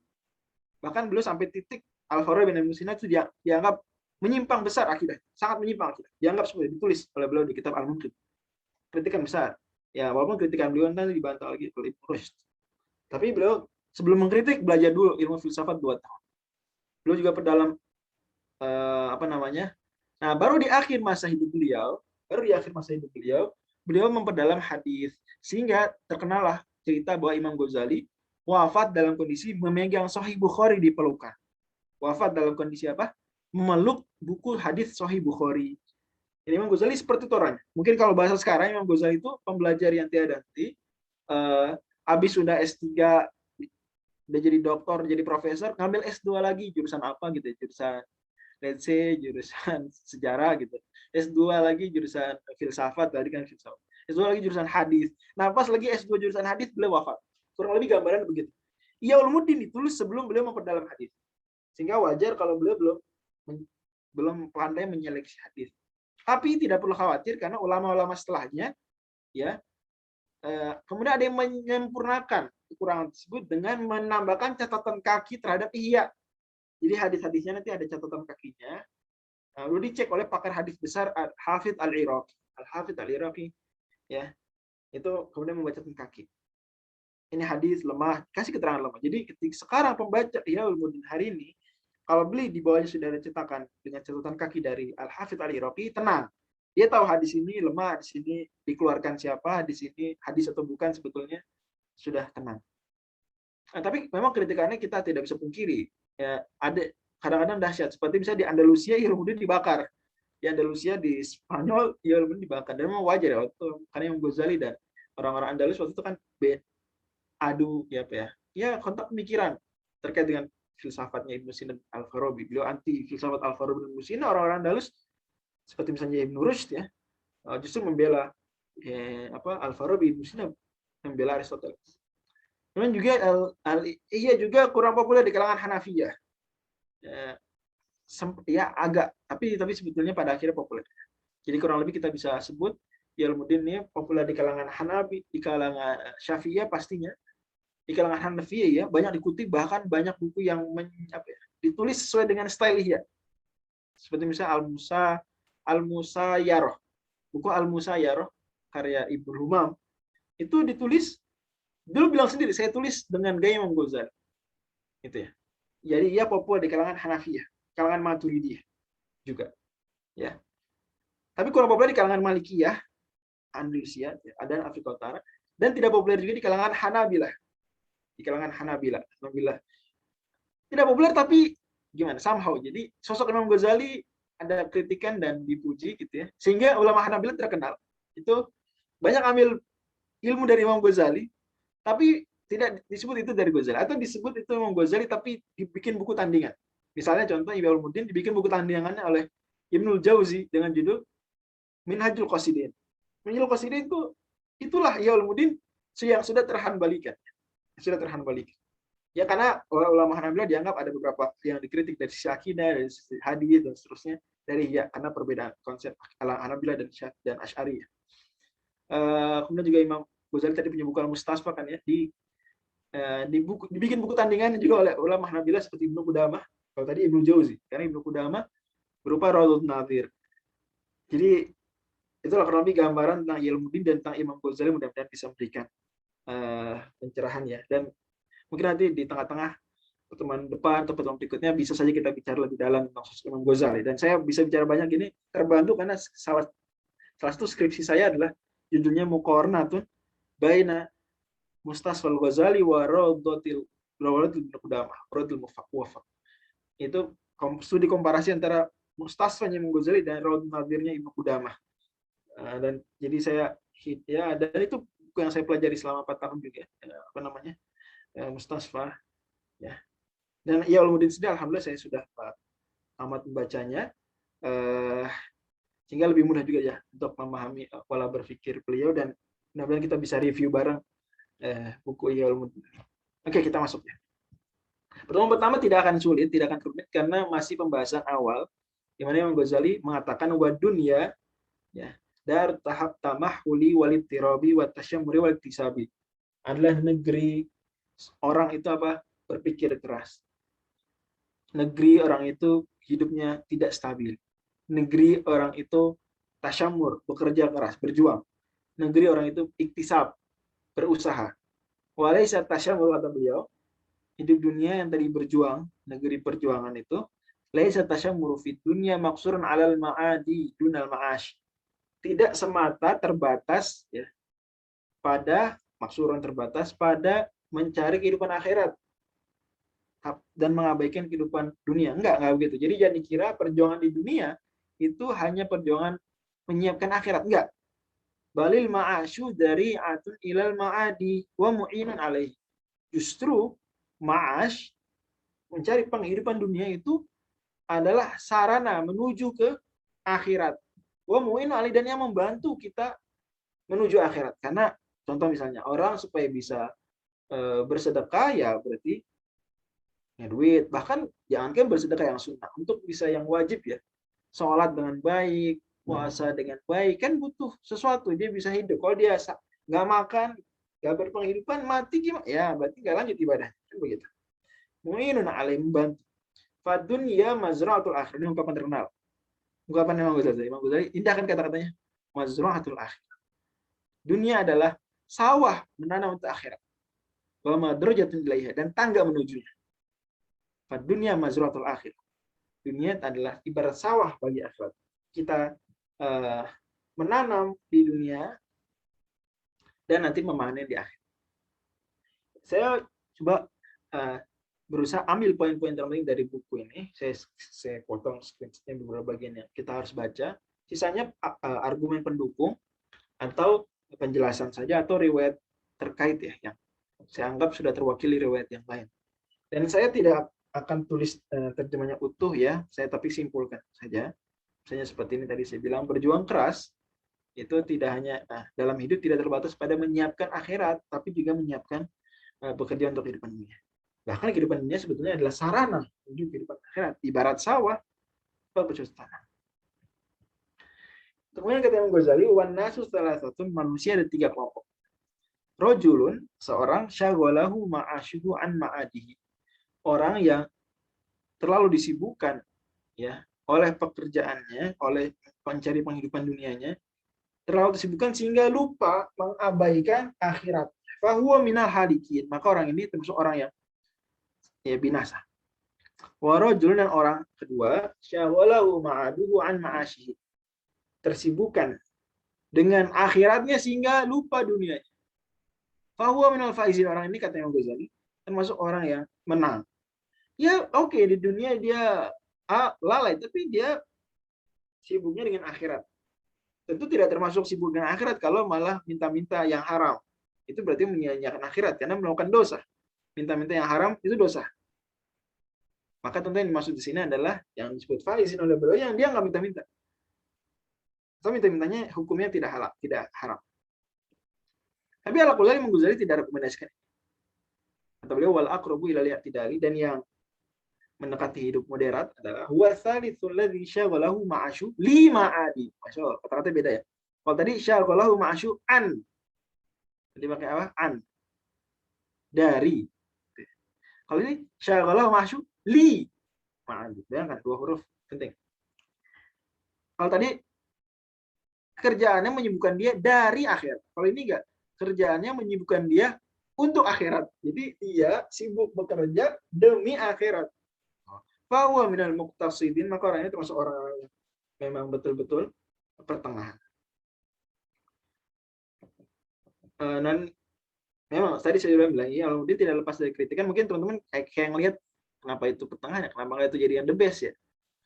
Bahkan beliau sampai titik Al-Farabi dan Ibnu Sina itu dianggap menyimpang besar akidah, sangat menyimpang akidah. Dianggap sebagai ditulis oleh beliau di kitab Al-Munqidh. Kritikan besar. Ya, walaupun kritikan beliau nanti dibantah lagi oleh Ibnu Rushd. Tapi beliau sebelum mengkritik belajar dulu ilmu filsafat 2 tahun. Beliau juga perdalam Nah, baru di akhir masa hidup beliau, beliau memperdalam hadis, sehingga terkenalah cerita bahwa Imam Ghazali wafat dalam kondisi memegang Sahih Bukhari di pelukan. Wafat dalam kondisi apa? Memeluk buku hadis Sahih Bukhari. Jadi Imam Ghazali seperti itu orangnya. Mungkin kalau bahasa sekarang Imam Ghazali itu pembelajar yang tiada henti. Habis sudah S3, udah jadi doktor, jadi profesor, ngambil S2 lagi jurusan apa gitu, jurusan let's say jurusan sejarah gitu. S2 lagi jurusan filsafat, tadi kan filsafat. S2 lagi jurusan hadis. Nah, pas lagi S2 jurusan hadis beliau wafat. Kurang lebih gambaran begitu. Ihya Ulumuddin ditulis sebelum beliau memperdalam hadis. Sehingga wajar kalau beliau belum pandai menyeleksi hadis. Tapi tidak perlu khawatir karena ulama-ulama setelahnya ya kemudian ada yang menyempurnakan kekurangan tersebut dengan menambahkan catatan kaki terhadap ihya. Jadi hadis-hadisnya nanti ada catatan kakinya. Lalu dicek oleh pakar hadis besar Al-Hafidz Al-Iraqi. Al-Hafidz Al-Iraqi ya. Itu kemudian membaca catatan kaki. Ini hadis lemah, kasih keterangan lemah. Jadi ketika sekarang pembaca Ihya Ulumuddin hari ini kalau beli di bawahnya sudah ada cetakan dengan catatan kaki dari Al-Hafidz Al-Iraqi, tenang. Dia tahu hadis ini lemah, hadis ini dikeluarkan siapa, hadis ini hadis atau bukan sebetulnya sudah tenang. Nah, tapi memang kritikannya kita tidak bisa pungkiri. Ya, ada kadang-kadang dahsyat. Seperti misalnya di Andalusia, Ihya Ulumuddin dibakar. Di Andalusia, di Spanyol, Ihya Ulumuddin dibakar. Dan memang wajar ya, waktu karena Imam Ghazali dan orang-orang Andalus waktu itu kan adu ya apa ya? Ya kontak pemikiran terkait dengan filsafatnya Ibnu Sina dan Al-Farabi. Beliau anti filsafat Al-Farabi dan Ibnu Sina. Orang-orang Andalus seperti misalnya Ibnu Rushd ya, justru membela Al-Farabi, Ibnu Sina membela Aristoteles. Kemudian juga Ihya juga kurang populer di kalangan Hanafiyah. Ya agak, tapi sebetulnya pada akhirnya populer. Jadi kurang lebih kita bisa sebut Ihya Ulumuddin ini populer di kalangan Hanafi, di kalangan Syafi'iyah pastinya, di kalangan Hanafiyah ya banyak dikutip, bahkan banyak buku yang ditulis sesuai dengan style Ihya. Seperti misalnya Al-Musayyarah. Buku Al-Musayyarah karya Ibnu Humam itu ditulis Dulu bilang sendiri, saya tulis dengan gaya Imam Ghazali. Gitu ya. Jadi ia populer di kalangan Hanafiyah, kalangan Maturidiyah juga. Ya. Tapi kurang populer di kalangan Malikiyah, Andalusia, dan Afrika Utara. Dan tidak populer juga di kalangan Hanabilah. Di kalangan Hanabilah. Tidak populer tapi gimana? Somehow. Jadi sosok Imam Ghazali ada kritikan dan dipuji gitu ya. Sehingga ulama Hanabilah terkenal. Itu banyak ambil ilmu dari Imam Ghazali, tapi tidak disebut itu dari Ghazali. Atau disebut itu Imam Ghazali tapi dibikin buku tandingan. Misalnya contoh Ihya Ulumuddin dibikin buku tandingannya oleh Ibnul Jauzi dengan judul Minhajul Qasidin. Minhajul Qasidin itu itulah Ihya Ulumuddin yang sudah terhanbalikan. Sudah terhanbalikan. Ya karena ulama Hanabilah dianggap ada beberapa yang dikritik dari sisi akidah, dari sisi hadis dan seterusnya dari ya karena perbedaan konsep Hanabilah dan Asy'ari. Kemudian juga Imam Ghazali tadi punya buku Al-Mustasfa kan ya dibikin buku tandingan juga oleh ulama Hanabilah seperti Ibnu Qudamah. Kalau tadi Ibnu Jauzi, karena Ibnu Qudamah berupa Raudhun Nadhir. Jadi itulah kurang lebih gambaran tentang Ilmuddin dan tentang Imam Ghazali, mudah-mudahan bisa memberikan pencerahan ya. Dan mungkin nanti di tengah-tengah pertemuan depan atau pertemuan berikutnya bisa saja kita bicara lebih dalam tentang sosok Imam Ghazali. Dan saya bisa bicara banyak ini terbantu karena salah satu skripsi saya adalah judulnya Muqarnatun Baina Mustasfal Ghazali wa Raudhatil Qudamah, Raudhatil Muwafaq. Itu studi komparasi antara Mustasfanya Imam Ghazali dan Raudhun Nadhirnya Ibnu Qudamah. Dan jadi saya ya dan itu buku yang saya pelajari selama 4 tahun juga apa namanya Mustasfa ya. Dan Ihya Ulumuddin sendiri alhamdulillah saya sudah tamat membacanya sehingga lebih mudah juga ya untuk memahami pola berpikir beliau dan mudah-mudahan kita bisa review bareng buku Ihya Ulumuddin. Oke, kita masuk ya. Pertemuan pertama tidak akan sulit, tidak akan rumit karena masih pembahasan awal di mana Imam Ghazali mengatakan wa dunya ya dar tahap tamahuli walid tirabi wa tasyammuri wal tisabi adalah negeri orang itu apa? Berpikir keras. Negeri orang itu hidupnya tidak stabil. Negeri orang itu tasyamur, bekerja keras, berjuang. Negeri orang itu iktisab, berusaha. Walaysa tasyamur kata beliau, hidup dunia yang tadi berjuang, negeri perjuangan itu, laisa tasyamuru fid dunya maqsurun 'alal ma'adi dunal ma'ash. Tidak semata terbatas ya pada maksuran terbatas pada mencari kehidupan akhirat dan mengabaikan kehidupan dunia. Enggak begitu. Jadi jangan dikira perjuangan di dunia itu hanya perjuangan menyiapkan akhirat. Enggak. Balil ma'asyu dari atun ilal ma'adi wa mu'inun alaihi. Justru ma'ash mencari penghidupan dunia itu adalah sarana menuju ke akhirat. Wa mu'inun alaihi dan yang membantu kita menuju akhirat. Karena contoh misalnya orang supaya bisa bersedekah ya berarti ya duit. Bahkan jangankan bersedekah yang sunnah, untuk bisa yang wajib ya. Sholat dengan baik, puasa dengan baik, kan butuh sesuatu dia bisa hidup. Kalau dia nggak makan, nggak berpenghidupan, mati gimana? Ya berarti nggak lanjut ibadah. Kan begitu. Mu'inun alim bantu. Fadunya mazra'atul akhir. Ini ungkapan terkenal. Ungkapan Imam Ghazali. Imam Ghazali indahkan kata-katanya. Mazra'atul akhir. Dunia adalah sawah menanam untuk akhirat. Wa madrajatun ilaiha dan tangga menujunya. Fadunya mazra'atul akhir. Dunia adalah ibarat sawah bagi akhirat. Kita menanam di dunia dan nanti memanen di akhir. Saya coba berusaha ambil poin-poin terpenting dari buku ini. Saya potong screenshotnya beberapa bagian yang kita harus baca. Sisanya argumen pendukung atau penjelasan saja atau riwayat terkait ya yang saya anggap sudah terwakili riwayat yang lain. Dan saya tidak akan tulis terjemahnya utuh ya, saya tapi simpulkan saja. Misalnya seperti ini tadi saya bilang, berjuang keras itu tidak hanya dalam hidup tidak terbatas pada menyiapkan akhirat, tapi juga menyiapkan bekerja untuk kehidupan dunia. Bahkan kehidupan dunia sebetulnya adalah sarana menuju kehidupan akhirat, ibarat sawah atau bercocok tanam. Kemudian kata Imam Ghazali, wan nasu salah satu manusia ada 3 kelompok. Rojulun, seorang syaghalahu ma'asyuhu an ma'adihi. Orang yang terlalu disibukkan ya oleh pekerjaannya, oleh mencari penghidupan dunianya, terlalu disibukkan sehingga lupa mengabaikan akhirat. fahuwa minal halikin, maka orang ini termasuk orang yang ya binasa. Wa rajulun, dan orang kedua, syaghalahu ma'aduhu an ma'asyihi, tersibukkan dengan akhiratnya sehingga lupa dunianya. Fahuwa minal faizin, orang ini kata Imam Ghazali termasuk orang yang menang. Ya oke, di dunia dia lalai, tapi dia sibuknya dengan akhirat. Tentu tidak termasuk sibuk dengan akhirat kalau malah minta-minta yang haram. Itu berarti menyia-nyiakan akhirat karena melakukan dosa. Minta-minta yang haram itu dosa. Maka tentu yang dimaksud di sini adalah yang disebut faizin oleh beliau yang dia nggak minta-minta. Atau minta-mintanya hukumnya tidak halal, tidak haram. Tapi ala-kulli Imam Ghazali tidak rekomendasikan. Kata beliau wal aqrabu ila al-i'tidali, dan yang mendekati hidup moderat adalah huwa tsalitsul ladzi syaghalahu ma'asyu li ma'adi. Masyaallah, kata-kata beda ya. Kalau tadi syaghalahu ma'asyu an. Jadi pakai apa? An. Dari. Kalau ini syaghalahu ma'asyu li ma'adi. Bayangkan dua huruf penting. Kalau tadi kerjaannya menyibukkan dia dari akhirat. Kalau ini enggak, kerjaannya menyibukkan dia untuk akhirat. Jadi dia sibuk bekerja demi akhirat. Fahuwa minal muqtasidin, maka orang ini termasuk orang yang memang betul-betul pertengahan. Dan memang tadi saya sudah bilang, ya dia tidak lepas dari kritikan. Mungkin teman-teman kayak ngelihat kenapa itu pertengahan ya, kenapa nggak itu jadi yang the best ya.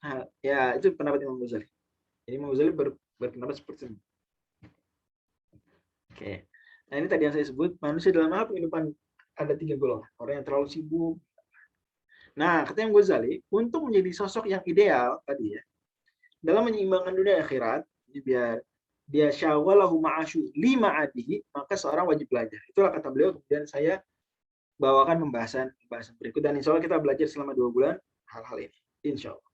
Nah, ya itu pendapat Imam Ghazali. Jadi Imam Ghazali berpendapat seperti ini. Oke. Nah ini tadi yang saya sebut, manusia dalam hal kehidupan ada 3 golongan. Orang yang terlalu sibuk. Nah, kata Imam Ghazali, untuk menjadi sosok yang ideal tadi ya, dalam menyeimbangkan dunia akhirat, biar dia syaghalahu ma'asyu li ma'adihi, maka seorang wajib belajar. Itulah kata beliau, kemudian saya bawakan pembahasan berikut, dan insya Allah kita belajar selama 2 bulan hal-hal ini. Insya Allah.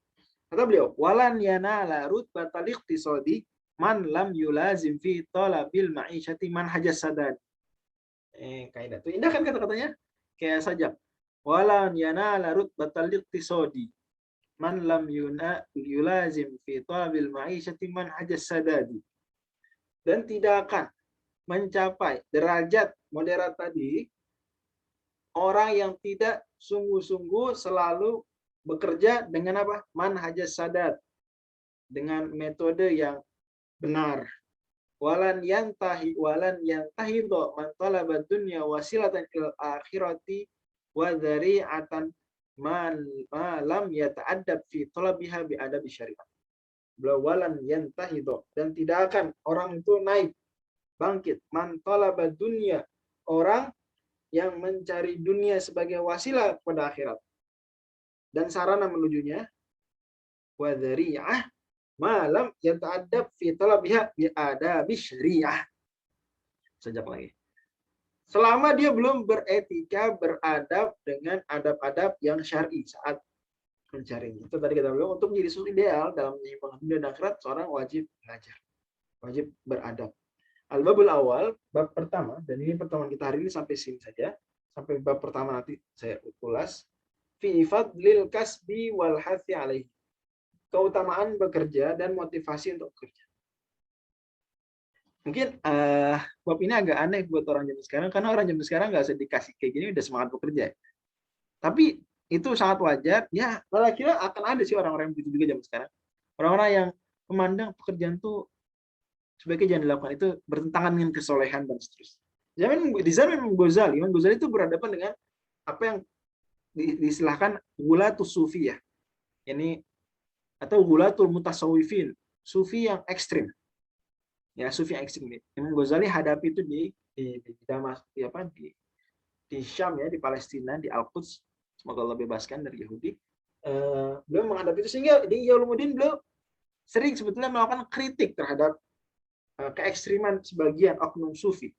Kata beliau, walan yanala rutbatal iqtisadi man lam yulazim fi talabil ma'isyati man hajas sadad. Kaidah itu indah kan kata-katanya? Kayak sajak. Walan yanala rutbatal iqtisadi man lam yulazim fi talabil ma'isyati man hajas sadadi. Dan tidak akan mencapai derajat moderat tadi orang yang tidak sungguh-sungguh selalu bekerja dengan apa? Manhajas sadat, dengan metode yang benar. Walan yantahi do man talaba dunya wasilatan il akhirati wa dzari'atan ma lam yata'addab fi talabiha bi adabi syariat. Walan yantahi do, dan tidak akan orang itu naik bangkit man talaba dunya, orang yang mencari dunia sebagai wasilah pada akhirat dan sarana menujunya, wa dzari'ah malam yata'addab fi talabiha bi adabi syariah. Sejak lagi. Selama dia belum beretika, beradab dengan adab-adab yang syar'i saat mencari. Itu tadi kita bilang, untuk menjadi sosok ideal dalam menyeimbangkan dunia dan akhirat, seorang wajib belajar, wajib beradab. Al-babul awal, bab pertama, dan ini pertemuan kita hari ini sampai sini saja. Sampai bab pertama nanti saya ulas. Fi fadlil kasbi wal hathi alaihi. Keutamaan bekerja dan motivasi untuk bekerja. Mungkin bab ini agak aneh buat orang zaman sekarang, karena orang zaman sekarang nggak usah dikasih kayak gini udah semangat bekerja. Tapi itu sangat wajar. Ya, malah kira akan ada sih orang-orang yang begitu juga zaman sekarang. Orang-orang yang memandang pekerjaan tuh sebaiknya jangan dilakukan, itu bertentangan dengan kesolehan dan seterusnya. Di zaman Imam Ghazali itu berhadapan dengan apa yang diistilahkan gulatus sufiyah. Ini atau gulatul mutasawwifin, sufi yang ekstrim. Ya, sufi yang ekstrim. Imam Ghazali hadapi itu di Damas, di Syam ya, di Palestina, di Al-Quds. Semoga Allah bebaskan dari Yahudi. Beliau menghadapi itu, sehingga di Ihya Ulumuddin beliau sering sebetulnya melakukan kritik terhadap keekstriman sebagian oknum sufi.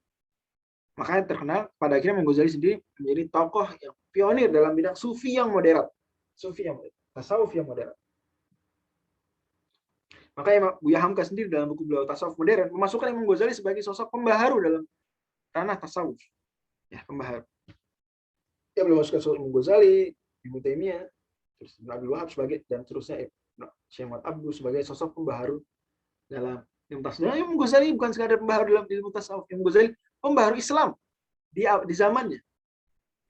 Makanya terkenal pada akhirnya Imam Ghazali sendiri menjadi tokoh yang pionir dalam bidang sufi yang moderat. Sufi yang moderat, tasawuf yang moderat. Makanya Buya Hamka sendiri dalam buku beliau Tasawuf Modern memasukkan Imam Ghazali sebagai sosok pembaharu dalam ranah tasawuf. Ya, pembaharu. Ya, beliau masukkan sosok Imam Ghazali, Ibnu Taimiyah, terus Abdul Wahab sebagai, dan terusnya Syekh Muhammad Abdul sebagai sosok pembaharu dalam ilmu tasawuf. Imam Ghazali bukan sekadar pembaharu dalam ilmu tasawuf, Imam Ghazali pembaharu Islam di zamannya.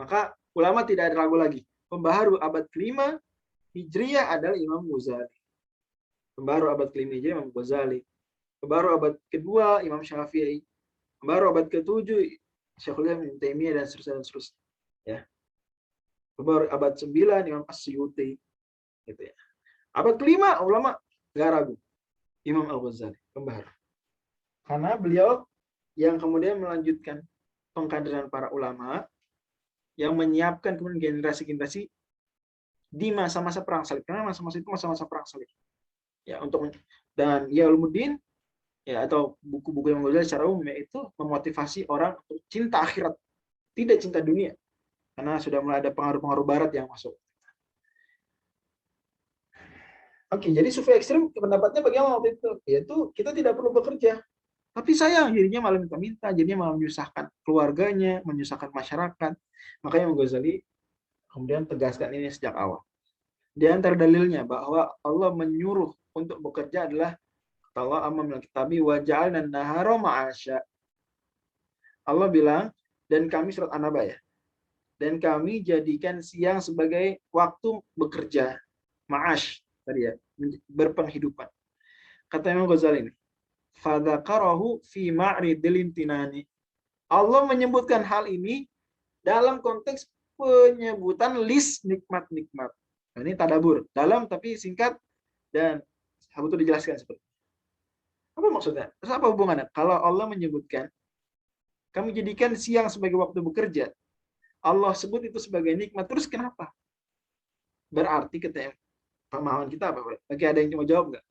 Maka ulama tidak ada ragu lagi. Pembaharu abad kelima Hijriyah adalah Imam Ghazali. Pembaharu abad kelima Hijriyah Imam Ghazali. Pembaharu abad kedua Imam Syafi'i. Pembaharu abad ketujuh Syekhul Islam Ibnu Taimiyah dan seterusnya. Ya. Pembaharu abad 9 Imam As-Suyuti. Gitu ya. Abad kelima ulama nggak ragu. Imam Al-Ghazali, pembaharu. Karena beliau yang kemudian melanjutkan pengkaderan para ulama yang menyiapkan kemudian generasi-generasi di masa-masa perang salib. Karena masa-masa itu masa-masa perang salib. Ya, dan ya Ulumuddin ya atau buku-buku yang Ghazali secara umum itu memotivasi orang untuk cinta akhirat, tidak cinta dunia. Karena sudah mulai ada pengaruh-pengaruh barat yang masuk. Oke, jadi sufi ekstrim pendapatnya bagaimana waktu itu? Yaitu kita tidak perlu bekerja. Tapi sayang, jadinya malah minta-minta, jadinya malah menyusahkan keluarganya, menyusahkan masyarakat. Makanya Imam Ghazali kemudian tegaskan ini sejak awal. Di antara dalilnya bahwa Allah menyuruh untuk bekerja adalah Allah amma kitabi wa ja'alna an-nahara ma'asya. Allah bilang, dan kami surat An-Naba ya. Dan kami jadikan siang sebagai waktu bekerja, ma'ash tadi ya, berpenghidupan. Kata Imam Ghazali ini, fadzakarahu fi ma'ridil imtinani. Allah menyebutkan hal ini dalam konteks penyebutan list nikmat-nikmat. Nah, ini tadabur, dalam tapi singkat dan butuh dijelaskan seperti itu. Apa maksudnya? Terus apa hubungannya? Kalau Allah menyebutkan kami jadikan siang sebagai waktu bekerja, Allah sebut itu sebagai nikmat. Terus kenapa? Berarti kita pemahaman kita apa? Bagi ada yang mau jawab nggak?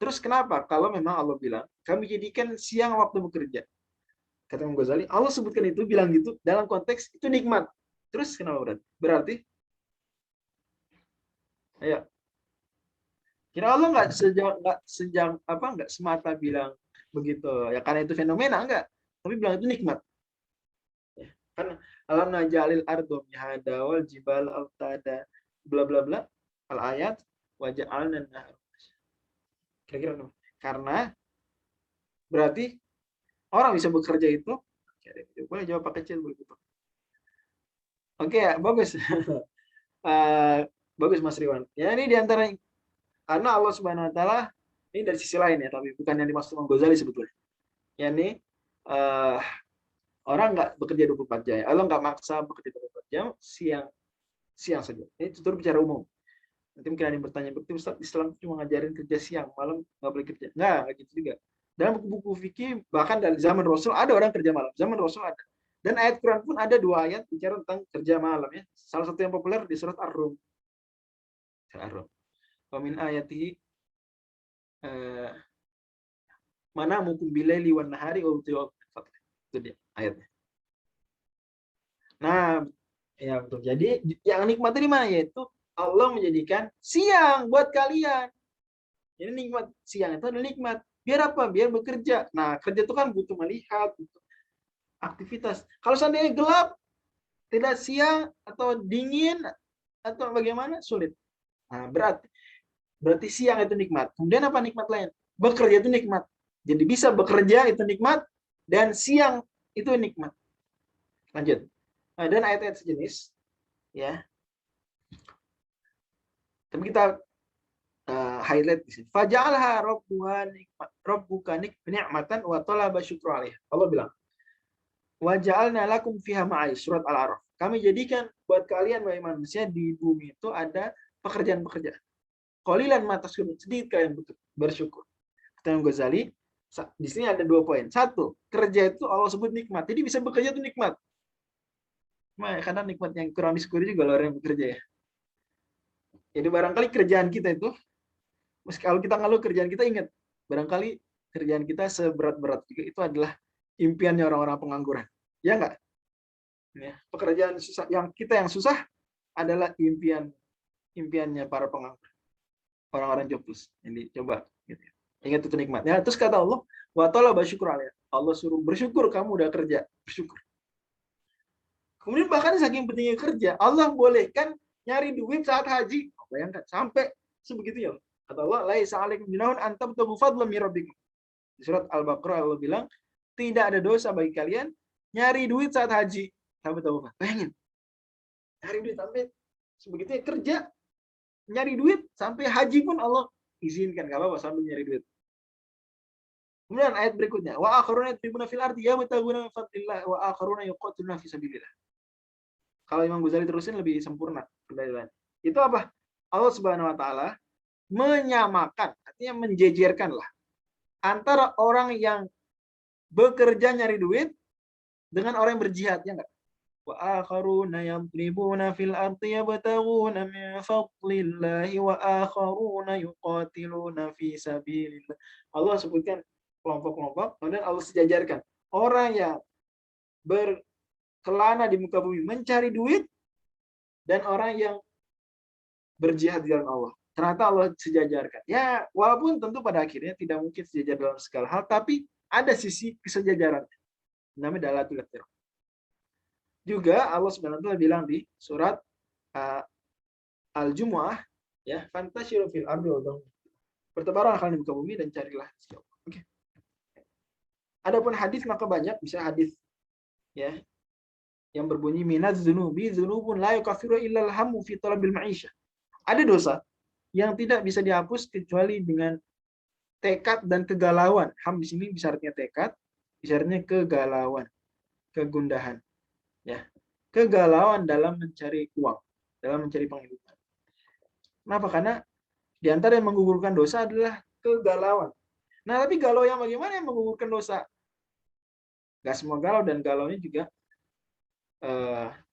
Terus kenapa? Kalau memang Allah bilang kami jadikan siang waktu bekerja, kata Imam Ghazali, Allah sebutkan itu, bilang gitu dalam konteks itu nikmat. Terus kenapa berarti? Ayo. Kira Allah nggak semata bilang begitu ya karena itu fenomena, enggak, tapi bilang itu nikmat. Ya. Kan alam najalil ardo mihada wal jibal autada bla bla bla al ayat wa ja'alna nahar. Kira-kira karena berarti orang bisa bekerja itu boleh jawab pakai kecil begitu. Oke ya, bagus. Bagus Mas Riwan. Ya ini diantara karena Allah Subhanahu Wa Taala ini dari sisi lain ya, tapi bukan yang dimaksud Imam Ghazali sebetulnya. Ya ini orang nggak bekerja 24 jam. Allah nggak maksa bekerja 24 jam, siang saja. Ini tutur bicara umum. Nanti mungkin ada yang bertanya, berarti Ustaz Islam cuma ngajarin kerja siang, malam nggak boleh kerja. Nggak gitu juga. Dalam buku-buku fikih bahkan dari zaman Rasul ada orang kerja malam. Zaman Rasul ada. Dan ayat Quran pun ada 2 ayat bicara tentang kerja malam ya. Salah satu yang populer di surat Ar-Rum. Wa min ayatihi mana mukum bilaili wan nahari wa itu dia ayatnya. Nah, ya betul. Jadi yang nikmat dari mana, yaitu Allah menjadikan siang buat kalian. Ini nikmat, siang itu adalah nikmat. Biar apa? Biar bekerja. Nah, kerja itu kan butuh melihat, butuh aktivitas. Kalau seandainya gelap, tidak siang atau dingin atau bagaimana, sulit. Nah, berarti siang itu nikmat. Kemudian apa nikmat lain? Bekerja itu nikmat. Jadi bisa bekerja itu nikmat dan siang itu nikmat. Lanjut. Nah, dan ayat-ayat sejenis ya. Tapi kita highlight di sini. Faja'alha rabbuka ni'matan wa talaba syukru 'alaiha. Allah bilang, "Wa ja'alna lakum fiha ma'ayish." Surat Al-A'raf. Kami jadikan buat kalian wahai manusia di bumi itu ada pekerjaan-pekerjaan. Qalilan ma tashkurun, sedikit kalian bersyukur. Kata Imam Ghazali, di sini ada 2 poin. 1, kerja itu Allah sebut nikmat. Jadi bisa bekerja itu nikmat. Karena nikmat yang kurang disyukuri juga orang yang bekerja ya. Jadi barangkali kerjaan kita itu, kalau kita ngeluh kerjaan kita, ingat, barangkali kerjaan kita seberat-berat juga itu adalah impiannya orang-orang pengangguran. Ya enggak? Ya, pekerjaan susah, yang susah adalah impiannya para pengangguran. Orang-orang jobless. Jadi coba gitu. Ingat itu nikmatnya. Terus kata Allah, wa talaba syukur 'alaiha. Allah suruh bersyukur kamu udah kerja, bersyukur. Kemudian bahkan saking pentingnya kerja, Allah bolehkan nyari duit saat haji. Bayangkan sampai sebegitunya. Kata Allah, laisa 'alaikum junahun an tabtaghu fadlan min rabbikum. Di surat Al-Baqarah Allah bilang, tidak ada dosa bagi kalian nyari duit saat haji. Sahabat tahu apa? Bayangin. Nyari duit sampai sebegitunya kerja, nyari duit sampai haji pun Allah izinkan, enggak apa-apa sambil nyari duit. Kemudian ayat berikutnya, wa akharuna yatribuna fil ardi yabtaguna min fadlillah wa akharuna yuqatiluna fi sabilillah. Kalau Imam Ghazali terusin lebih sempurna pendalilannya. Itu apa? Allah Subhanahu wa taala menyamakan, artinya menjejerkan lah antara orang yang bekerja nyari duit dengan orang yang berjihad, ya enggak? Wa akharuna yadribuna fil ardi yabtaguna min fadlillah wa akharuna yuqatiluna fi sabilillah. Allah sebutkan kelompok-kelompok, kemudian Allah sejajarkan orang yang berkelana di muka bumi mencari duit dan orang yang berjihad di jalan Allah. Ternyata Allah sejajarkan. Ya, walaupun tentu pada akhirnya tidak mungkin sejajar dalam segala hal, tapi ada sisi kesejajaran. Namanya dalatul ikhtirah. Juga Allah Subhanahu wa taala bilang di surat Al-Jumu'ah, ya, fantashiru fil ardi wa bertebaran kalian di muka bumi dan carilah rezeki Allah. Oke. Adapun hadis maka banyak, bisa hadis ya yang berbunyi minaz dzunubi dzunubun la yukaffiru illa al-hammu fi talabil ma'isyah. Ada dosa yang tidak bisa dihapus kecuali dengan tekad dan kegalauan. Ham di sini bisa artinya tekad, bisa artinya kegalauan, kegundahan. Ya. Kegalauan dalam mencari uang, dalam mencari penghidupan. Kenapa? Karena di antara yang menggugurkan dosa adalah kegalauan. Nah, tapi galau yang bagaimana yang menggugurkan dosa? Gak semua galau, dan galaunya juga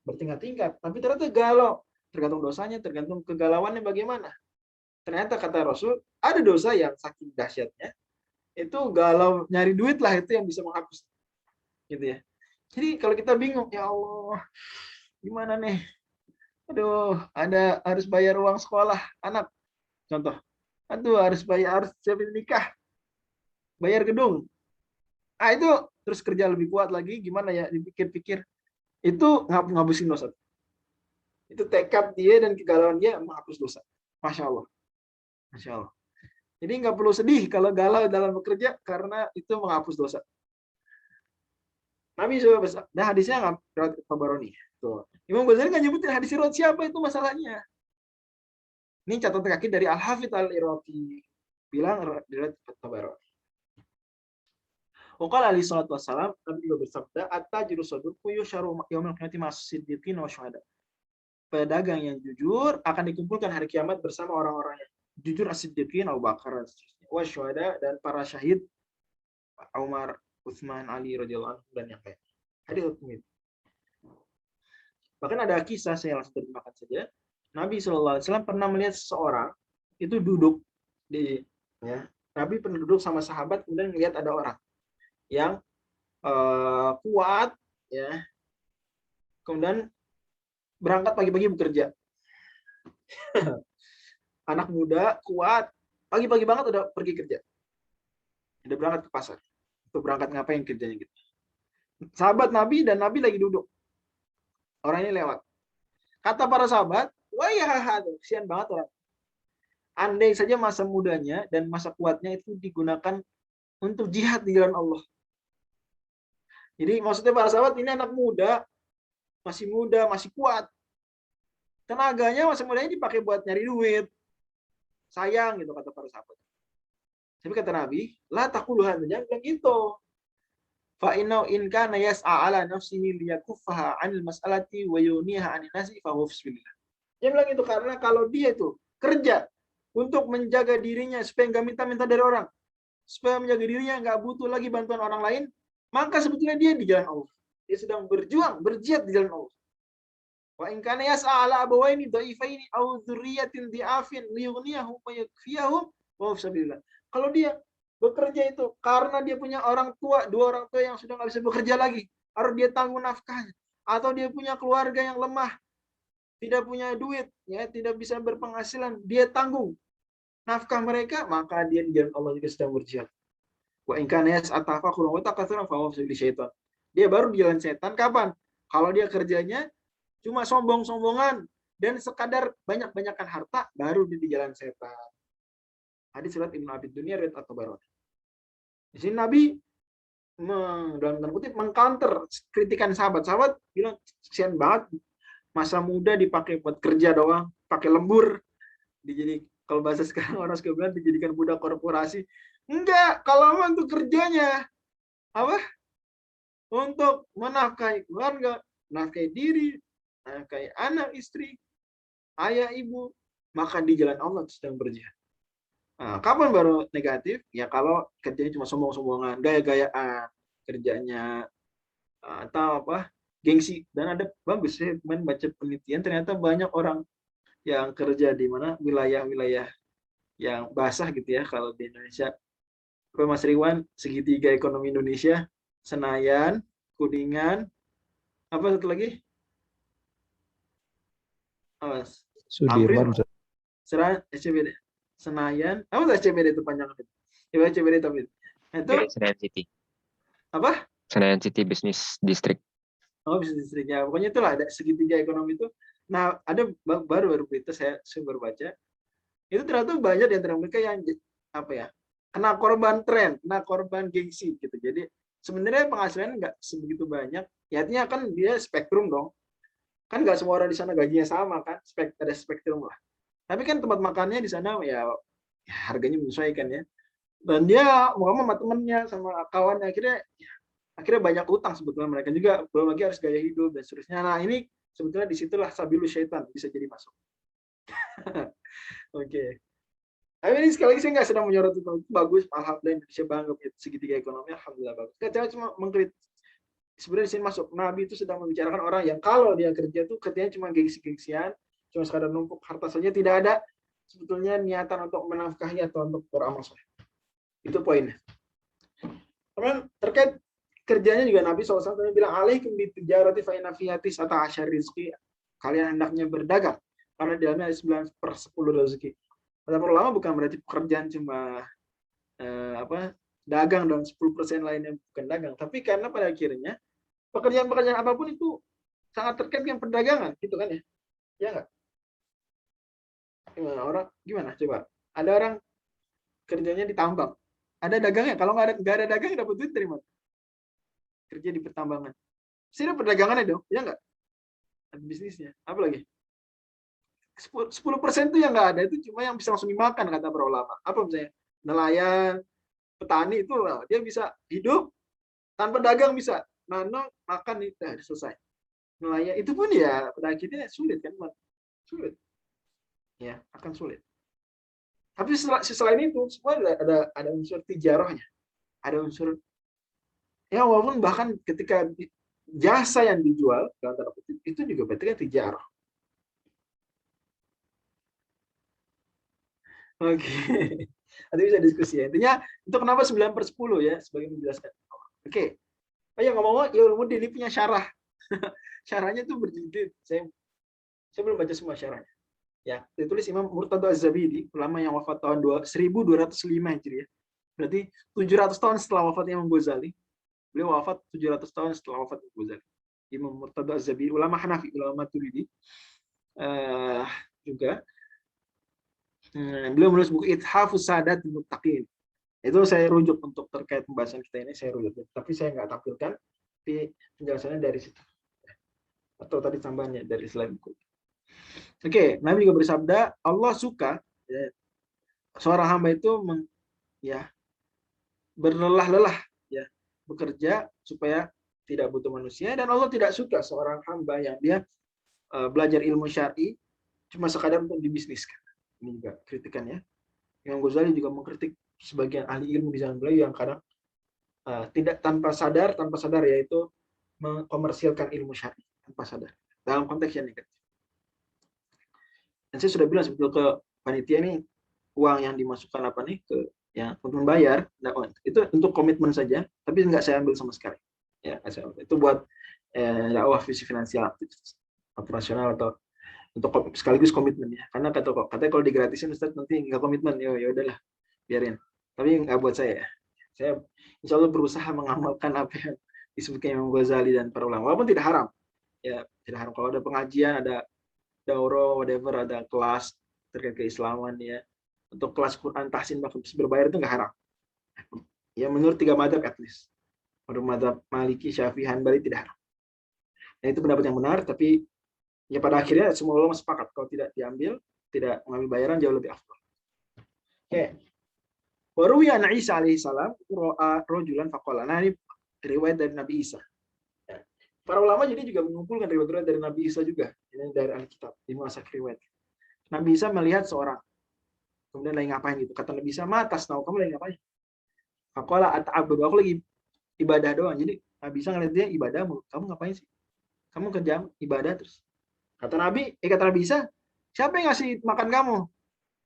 bertingkat-tingkat. Tapi ternyata galau, tergantung dosanya, tergantung kegalauannya bagaimana. Ternyata kata Rasul, ada dosa yang saking dahsyatnya, itu galau nyari duit lah itu yang bisa menghapus. Gitu ya. Jadi kalau kita bingung, ya Allah, gimana nih? Aduh, harus bayar uang sekolah anak. Contoh. Aduh, harus siapin nikah. Bayar gedung. Ah, itu terus kerja lebih kuat lagi, gimana ya, dipikir-pikir. Itu ngapusin dosa. Itu tekad dia dan kegalauan dia menghapus dosa. Masya Allah. Masya Allah. Jadi nggak perlu sedih kalau galau dalam bekerja, karena itu menghapus dosa. Nabi SAW, nah hadisnya nggak riwayat Tabarani. Tuh. Imam Ghazali kan nyebutin hadis riwayat siapa, itu masalahnya. Ini catatan kaki dari Al-Hafidz Al-Iraqi. Bilang riwayat Tabarani. Waqala alaihi salatu wassalam, Nabi juga bersabda, at-tajiru saduqu yusharu yaumil qiyamati mas-siddiqin wa syuhada. Pedagang yang jujur akan dikumpulkan hari kiamat bersama orang-orang yang jujur, as-siddiqin, Abu Bakar, wa syuhada, dan para syahid, Umar, Utsman, Ali radhiyallahu anhu, dan yang lain. Hadis hukum itu. Bahkan ada kisah, saya langsung terjemahkan saja. Nabi SAW pernah melihat seseorang itu duduk di, ya, Nabi pernah duduk sama sahabat, kemudian melihat ada orang yang kuat, ya, kemudian berangkat pagi-pagi bekerja. Anak muda kuat, pagi-pagi banget udah pergi kerja, udah berangkat ke pasar. Berangkat ngapain kerjanya gitu. Sahabat Nabi dan Nabi lagi duduk. Orang ini lewat. Kata para sahabat, wah ya, kesian banget orang. Andai saja masa mudanya dan masa kuatnya itu digunakan untuk jihad di jalan Allah. Jadi maksudnya para sahabat, ini anak muda, masih kuat. Tenaganya masa mudanya dipakai buat nyari duit. Sayang gitu, kata para sahabat. Tapi kata Nabi, la taquluha, jangan bilang gitu. Fa inna in kana yas'a ala nafsihi liyakuffaha 'anil mas'alati wa yuniha 'anil nasi fa huwa fisbillah. Dia bilang itu karena kalau dia itu kerja untuk menjaga dirinya supaya nggak minta-minta dari orang, supaya menjaga dirinya nggak butuh lagi bantuan orang lain, maka sebetulnya dia di jalan Allah. Dia sedang berjuang, berjihad di jalan Allah. Wa in kana yas'a ala abawaini dha'ifaini aw dzurriyyatin dhi'afin liyughniyahum wa yakfiyahum wa huwa fisbillah. Kalau dia bekerja itu karena dia punya orang tua, dua orang tua yang sudah nggak bisa bekerja lagi, harus dia tanggung nafkahnya, atau dia punya keluarga yang lemah, tidak punya duit, ya, tidak bisa berpenghasilan, dia tanggung nafkah mereka, maka dia di jalan Allah juga sedang berjihad. Wa in kana yas'atafakhurun wa takatsura fa huwa fi syaitan. Dia baru di jalan setan kapan? Kalau dia kerjanya cuma sombong-sombongan dan sekadar banyak-banyakan harta, baru dia di jalan setan. Hadis riwayat Ibnu Abi Dunya riwayat At-Tabarani. Di sini Nabi dalam tanda kutip mengcounter kritikan sahabat bilang kesian banget masa muda dipakai buat kerja doang, pakai lembur, jadi kalau bahasa sekarang orang suka bilang dijadikan budak korporasi. Enggak, kalau memang untuk kerjanya apa? Untuk menafkahi keluarga, menafkahi diri, menafkahi anak istri, ayah ibu, maka di jalan Allah sedang berjihad. Nah, kapan baru negatif? Ya kalau kerjanya cuma sombong-sombongan, gaya-gayaan, kerjanya atau apa? Gengsi. Dan ada bagus saya kemarin baca penelitian ternyata banyak orang yang kerja di mana wilayah-wilayah yang basah gitu ya kalau di Indonesia. Kalau Mas Riwan segitiga ekonomi Indonesia, Senayan, Kuningan, apa satu lagi? Mas Sudirman. Tamrin, SCBD. Senayan, apa tuh SCBD itu panjangnya? Coba SCBD tapi itu Senayan City. apa? Senayan City Business District. Oh, bisnis listriknya. Pokoknya itulah ada segitiga ekonomi itu. Nah, ada baru berita saya baru baca. Itu ternyata banyak di antara mereka yang apa ya? Kena korban tren, kena korban gengsi gitu. Jadi sebenarnya penghasilan nggak sebegitu banyak. Ya artinya kan dia spektrum dong. Kan nggak semua orang di sana gajinya sama kan? Ada spektrum lah. Tapi kan tempat makannya di sana ya harganya menyesuaikan ya. Dan dia mau sama temennya sama kawannya akhirnya banyak utang sebetulnya mereka juga, belum lagi harus gaya hidup dan seterusnya. Nah ini sebetulnya disitulah sabilu syaitan bisa jadi masuk. Oke. Tapi ini sekali lagi saya nggak sedang menyorot itu bagus, alhamdulillah Indonesia bangga punya segitiga ekonomi, alhamdulillah bagus. Saya cuma mengkritik sebenarnya di sini masuk. Nabi itu sedang membicarakan orang yang kalau dia kerja itu kerjanya cuma gengsi-gengsian, cuma sekadar numpuk harta saja, tidak ada sebetulnya niatan untuk menafkahi atau untuk beramal soleh. Itu poinnya. Kemudian terkait kerjanya juga Nabi SAW bilang alaikum bitijarati fa inna fiha tis'ata asyar rizqi. Kalian hendaknya berdagang karena di dalamnya ada 9/10 rezeki. Kata para ulama bukan berarti pekerjaan cuma dagang dan 10% lainnya bukan dagang, tapi karena pada akhirnya pekerjaan-pekerjaan apapun itu sangat terkait dengan perdagangan, gitu kan ya? Ya nggak? Gimana coba? Ada orang kerjanya di tambang, ada dagangnya. Kalau nggak ada dagang, dapat duit dari mana? Kerja di pertambangan. Sini perdagangannya dong, ya nggak? Ada bisnisnya. Apa lagi? 10% itu yang nggak ada, itu cuma yang bisa langsung dimakan, kata para ulama. Apa misalnya? Nelayan, petani itu dia bisa hidup tanpa dagang bisa. Nanam, makan, itu selesai. Nelayan, itu pun ya pada akhirnya sulit kan? Sulit. Ya, akan sulit. Tapi selain itu, semua ada unsur tijarahnya. Ada unsur ya walaupun bahkan ketika jasa yang dijual itu juga berarti kan tijarah. Oke. Nanti bisa diskusi ya. Intinya itu kenapa 9/10 ya sebagai menjelaskan. Oke. Oh ya ngomong-ngomong ya Ulumuddin ini punya syarah. Syarahnya itu berjilid. Saya belum baca semua syarahnya. Ya, ditulis Imam Murtada Az-Zabidi, ulama yang wafat tahun 1205 Hijriah. Berarti 700 tahun setelah wafatnya Imam Ghazali. Beliau wafat 700 tahun setelah wafat Imam Ghazali. Imam Murtada Az-Zabidi, ulama Hanafi, ulama Maturidi. Juga beliau menulis buku Ithafus Sadatil Muttaqin. Itu saya rujuk untuk terkait pembahasan kita ini, saya rujuk. Tapi saya nggak tampilkan di penjelasannya dari situ. Atau tadi tambahannya dari slide buku. Oke, Nabi juga bersabda, Allah suka ya, seorang hamba itu berlelah-lelah ya, bekerja supaya tidak butuh manusia, dan Allah tidak suka seorang hamba yang dia belajar ilmu syar'i cuma sekadar untuk dibisniskan. Ini juga kritikan ya. Imam Ghazali juga mengkritik sebagian ahli ilmu di zaman beliau yang kadang tidak tanpa sadar yaitu mengkomersilkan ilmu syar'i tanpa sadar dalam konteks yang negatif. Dan saya sudah bilang sebetulnya ke panitia ini uang yang dimasukkan ke ya untuk membayar itu untuk komitmen saja, tapi nggak saya ambil sama sekali. Ya, itu buat dakwah visi finansial operasional atau untuk sekaligus komitmen ya. Karena katanya kalau digratisin Ustaz nanti nggak komitmen, ya udahlah biarin. Tapi nggak buat saya. Saya insya Allah berusaha mengamalkan apa yang disebutkan Imam Ghazali dan para ulama, walaupun tidak haram. Ya tidak haram kalau ada pengajian, ada dauro, whatever, ada kelas terkait keislaman ya, untuk kelas Quran tahsin bahkan berbayar itu nggak haram. Ya menurut 3 mazhab at least. Menurut mazhab Maliki, Syafi'i, Hanbali tidak haram. Nah, itu pendapat yang benar, tapi ya pada akhirnya semua ulama sepakat kalau tidak diambil, tidak mengambil bayaran jauh lebih afdal. Oke. Baru ya Isa alaihissalam ro'a rojulan faqala. Nah, ini riwayat dari Nabi Isa. Ya. Para ulama jadi juga mengumpulkan riwayat dari Nabi Isa juga. Ini dari Alkitab, di masa riwayat. Nabi Isa melihat seorang, kemudian lagi ngapain gitu. Kata Nabi Isa, "Ma tasnau, kamu lagi ngapain?" Faqala ata'abbadu, aku lagi ibadah doang. Jadi Nabi Isa ngeliat dia ibadah, kamu ngapain sih? Kamu kerja ibadah terus. Kata Nabi Isa, siapa yang ngasih makan kamu?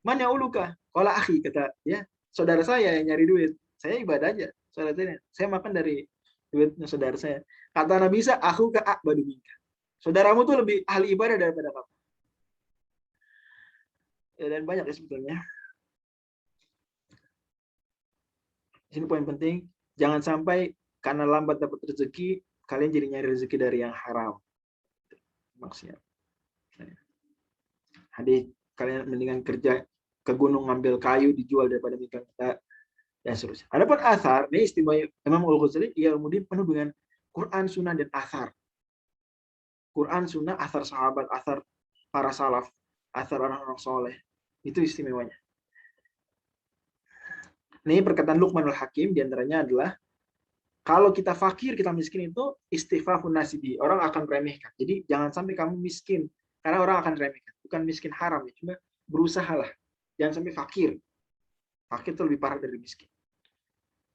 Man ya uluka? Qala akhi, kata ya, saudara saya yang nyari duit. Saya ibadah aja. Saudara saya makan dari duitnya saudara saya. Kata Nabi Isa, aku ka a'badu minka. Saudaramu tuh lebih ahli ibadah daripada kamu. Ya, dan banyak ya sebetulnya. Di sini poin penting, jangan sampai karena lambat dapat rezeki, kalian jadi nyari rezeki dari yang haram. Maksudnya. Hadis, kalian mendingan kerja ke gunung ngambil kayu dijual daripada mikir kita dan seterusnya. Adapun asar, ini istimewa Imam Al-Ghazali, ia kemudian penuh dengan Quran, Sunnah, dan asar. Quran, Sunnah, asar sahabat, asar para salaf, asar orang-orang soleh. Itu istimewanya. Ini perkataan Luqmanul Hakim, diantaranya adalah, kalau kita fakir, kita miskin itu istighfafun nasibi. Orang akan remehkan. Jadi jangan sampai kamu miskin, karena orang akan remehkan. Bukan miskin haram, ya. Cuma berusahalah. Jangan sampai fakir. Fakir itu lebih parah dari miskin.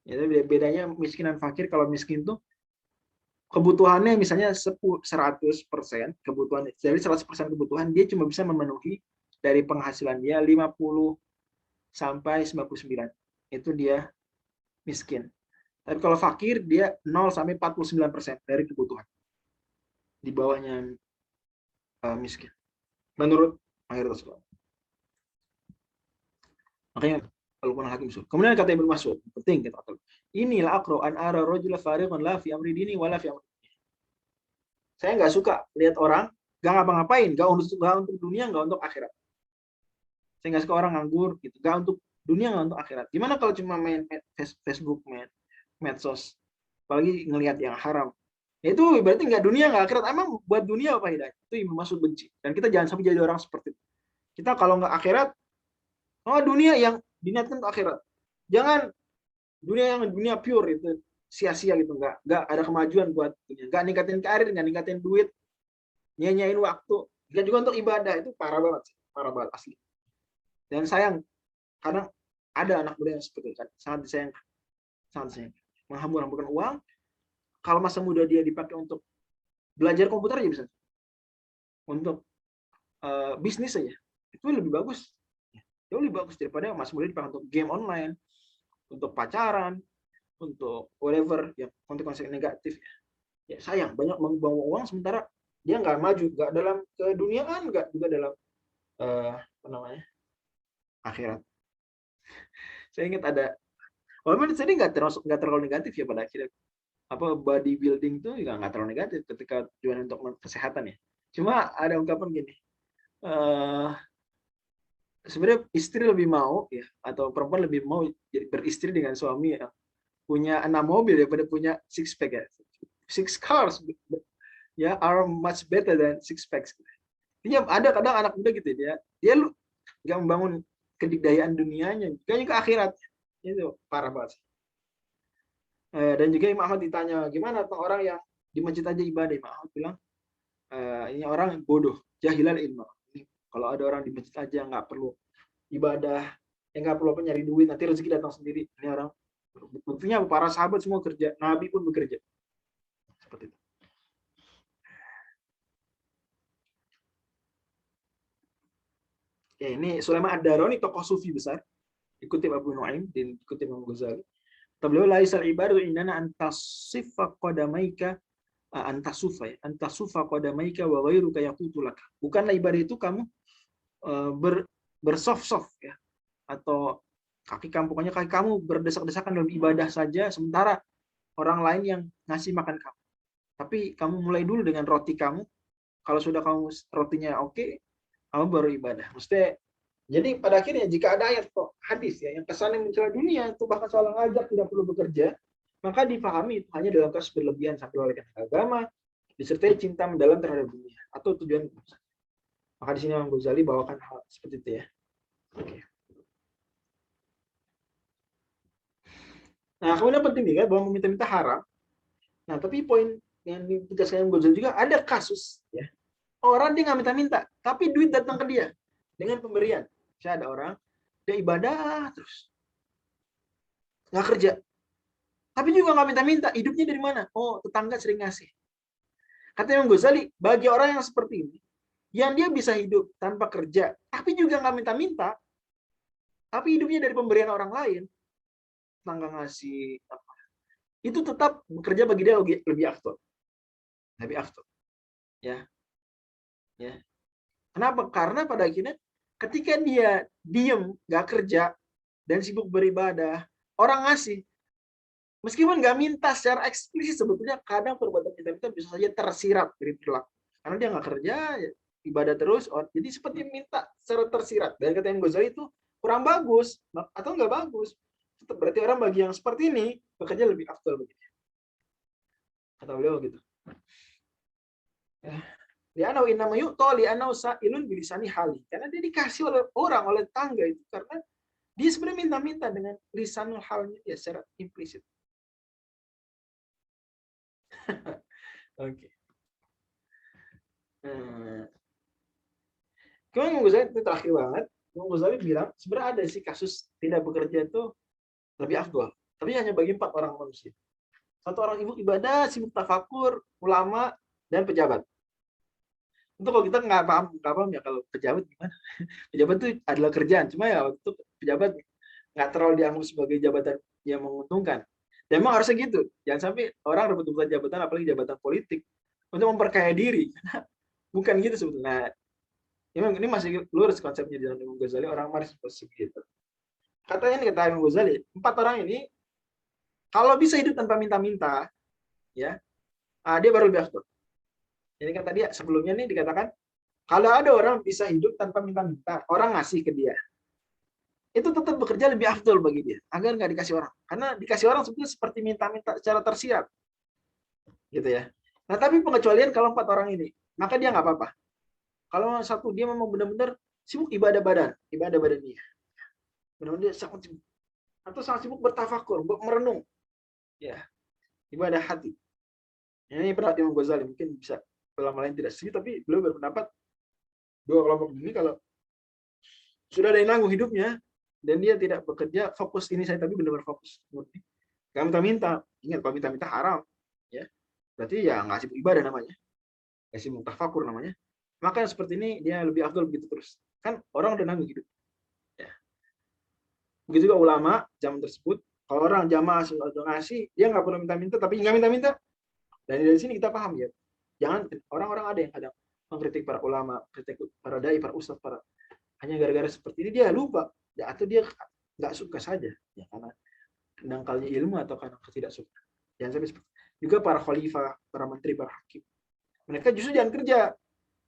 Ya, bedanya miskin dan fakir, kalau miskin itu kebutuhannya misalnya 100% kebutuhan, dari 100% kebutuhan dia cuma bisa memenuhi dari penghasilan dia 50 sampai 99. Itu dia miskin. Tapi kalau fakir dia 0 sampai 49% dari kebutuhan. Di bawahnya miskin. Menurut mayoritas ulama. Makanya Luqman Hakim sur. Kemudian kata Ibnu Mas'ud, penting kita tahu. Inilah akro an ara rajula fariqan la fi amri dini wala fi amri. Saya nggak suka lihat orang nggak ngapa-ngapain, nggak untuk dunia, nggak untuk akhirat. Saya nggak suka orang nganggur, gitu, nggak untuk dunia, nggak untuk akhirat. Gimana kalau cuma main Facebook, main medsos, apalagi ngelihat yang haram? Ya itu berarti nggak dunia, nggak akhirat. Emang buat dunia apa hidayah? Itu Ibnu Mas'ud benci. Dan kita jangan sampai jadi orang seperti itu. Kita kalau nggak akhirat, dunia yang diniatkan untuk akhirat. Jangan dunia pure itu sia-sia gitu, nggak ada kemajuan buat dunia, nggak ningkatin karir, nggak ningkatin duit, nyanyain waktu, nggak juga untuk ibadah. Itu parah banget asli. Dan sayang karena ada anak muda yang seperti itu, sangat disayang, menghambur-hamburkan uang. Kalau masa muda dia dipakai untuk belajar komputer aja bisa, untuk bisnis aja, itu lebih bagus. Jauh lebih bagus daripada masa muda dipakai untuk game online, untuk pacaran, untuk whatever yang konsekuensi negatif. Ya sayang, banyak membawa uang sementara dia nggak maju, nggak dalam keduniaan, nggak juga dalam akhirat. Saya ingat ada, walaupun ini nggak terlalu negatif ya pada akhirnya. Bodybuilding itu juga nggak terlalu negatif ketika tujuan untuk kesehatan ya. Cuma ada ungkapan gini, sebenarnya istri lebih mau ya, atau perempuan lebih mau beristri dengan suami ya, punya 6 mobil daripada punya 6 pack ya. 6 cars ya are much better than 6 packs. Dia ada kadang anak muda gitu dia nggak membangun kedikdayaan dunianya, kayaknya ke akhirat. Itu parah banget. Dan juga Imam Ahmad ditanya gimana tentang orang yang di masjid aja ibadah. Imam Ahmad bilang ini orang bodoh, jahilal ilmu. Kalau ada orang di masjid aja nggak perlu ibadah, nggak perlu nyari duit, nanti rezeki datang sendiri. Ini orang, buktinya para sahabat semua kerja, Nabi pun bekerja. Seperti itu. Ya, ini Sulaiman Ad-Darani, tokoh sufi besar, dikutip Abu Nuaim, dikutip Imam Ghazali. Beliau laisal ibadu indana antasifa qadamaika antasufa qadamaika wa ghairuka yaqutulak. Bukanlah ibadah itu kamu bersoft-soft ya, atau kaki kamu berdesak-desakan dalam ibadah saja sementara orang lain yang ngasih makan kamu. Tapi kamu mulai dulu dengan roti kamu. Kalau sudah kamu rotinya oke, kamu baru ibadah. Maksudnya, jadi pada akhirnya jika ada ayat kok hadis ya yang kesannya mencela dunia, itu bahkan soal ngajak tidak perlu bekerja, maka difahami itu hanya dalam kasus berlebihan sampai melalaikan agama, disertai cinta mendalam terhadap dunia atau tujuan. Maka di sini Imam Ghazali bawakan hal seperti itu ya. Oke. Nah, kemudian penting juga bahwa meminta-minta haram. Nah, tapi poin yang ditegaskan Imam Ghazali juga ada kasus ya. Orang dia nggak minta-minta, tapi duit datang ke dia dengan pemberian. Saya ada orang dia ibadah terus, nggak kerja, tapi juga nggak minta-minta. Hidupnya dari mana? Oh, tetangga sering ngasih. Kata Imam Ghazali, bagi orang yang seperti ini, yang dia bisa hidup tanpa kerja, tapi juga nggak minta-minta, tapi hidupnya dari pemberian orang lain, tetangga ngasih, itu tetap bekerja bagi dia lebih afdol. Lebih afdol. Ya. Ya. Kenapa? Karena pada akhirnya ketika dia diem, nggak kerja, dan sibuk beribadah, orang ngasih, meskipun nggak minta secara eksplisit, sebetulnya kadang perbuatan minta-minta bisa saja tersirat dari perilaku. Karena dia nggak kerja, ya, ibadah terus, jadi seperti minta secara tersirat. Dan kata Imam Ghazali itu kurang bagus, atau nggak bagus. Berarti orang bagi yang seperti ini, bekerja lebih afdal begitu. Kata beliau gitu. Li'anau innama yu'ta li'anau sa'ilun bilisani hali. Karena dia dikasih oleh orang, oleh tangga itu. Karena dia sebenarnya minta-minta dengan lisanul halnya dia secara implisit. Oke. Kemudian Imam Ghazali itu terakhir banget. Imam Ghazali bilang sebenarnya ada sih kasus tidak bekerja itu lebih afdal. Tapi hanya bagi 4 orang manusia. 1 orang ibu ibadah, sibuk tafakur, ulama, dan pejabat. Untuk kalau kita nggak paham ya kalau pejabat gimana. Pejabat itu adalah kerjaan, cuma ya waktu itu pejabat nggak terlalu dianggap sebagai jabatan yang menguntungkan. Dan memang harusnya gitu. Jangan sampai orang rebut-rebutan jabatan, apalagi jabatan politik, untuk memperkaya diri. Bukan gitu sebetulnya. Ini masih lurus konsepnya di dalam Imam Ghazali, orang maris seperti itu. Katanya nih, kata Imam Ghazali, 4 orang ini kalau bisa hidup tanpa minta-minta, ya, dia baru lebih afdal. Jadi kan tadi sebelumnya nih dikatakan, kalau ada orang bisa hidup tanpa minta-minta, orang ngasih ke dia, itu tetap bekerja lebih afdol bagi dia, agar nggak dikasih orang. Karena dikasih orang sebetulnya seperti minta-minta secara tersirat, gitu ya. Nah, tapi pengecualian kalau 4 orang ini, maka dia nggak apa-apa. Kalau satu dia memang benar-benar sibuk ibadah badan dia, benar-benar sangat sibuk, atau sangat sibuk bertafakur, merenung, ya, ibadah hati. Ini pendapat Imam Ghazali, mungkin bisa ulama lain tidak setuju, tapi beliau berpendapat 2 kelompok ini kalau sudah ada yang nanggung hidupnya dan dia tidak bekerja fokus, ini saya tapi benar-benar fokus. Gak minta-minta, ingat kalau minta-minta haram, ya berarti ya nggak sibuk ibadah namanya, nggak sibuk tafakur namanya. Maka yang seperti ini dia lebih afdal begitu terus. Kan orang udah nanggung hidup. Ya. Begitu juga ulama zaman tersebut, kalau orang jamaah ngasih, dia nggak perlu minta-minta, tapi nggak minta-minta. Dan dari sini kita paham ya, jangan orang-orang ada yang kadang mengkritik para ulama, kritik para dai, para ustadz, para hanya gara-gara seperti ini dia lupa, ya, atau dia nggak suka saja, ya karena dangkalnya ilmu atau karena ketidaksukaan. Jangan sampai seperti juga para khalifah, para menteri, para hakim. Mereka justru jangan kerja,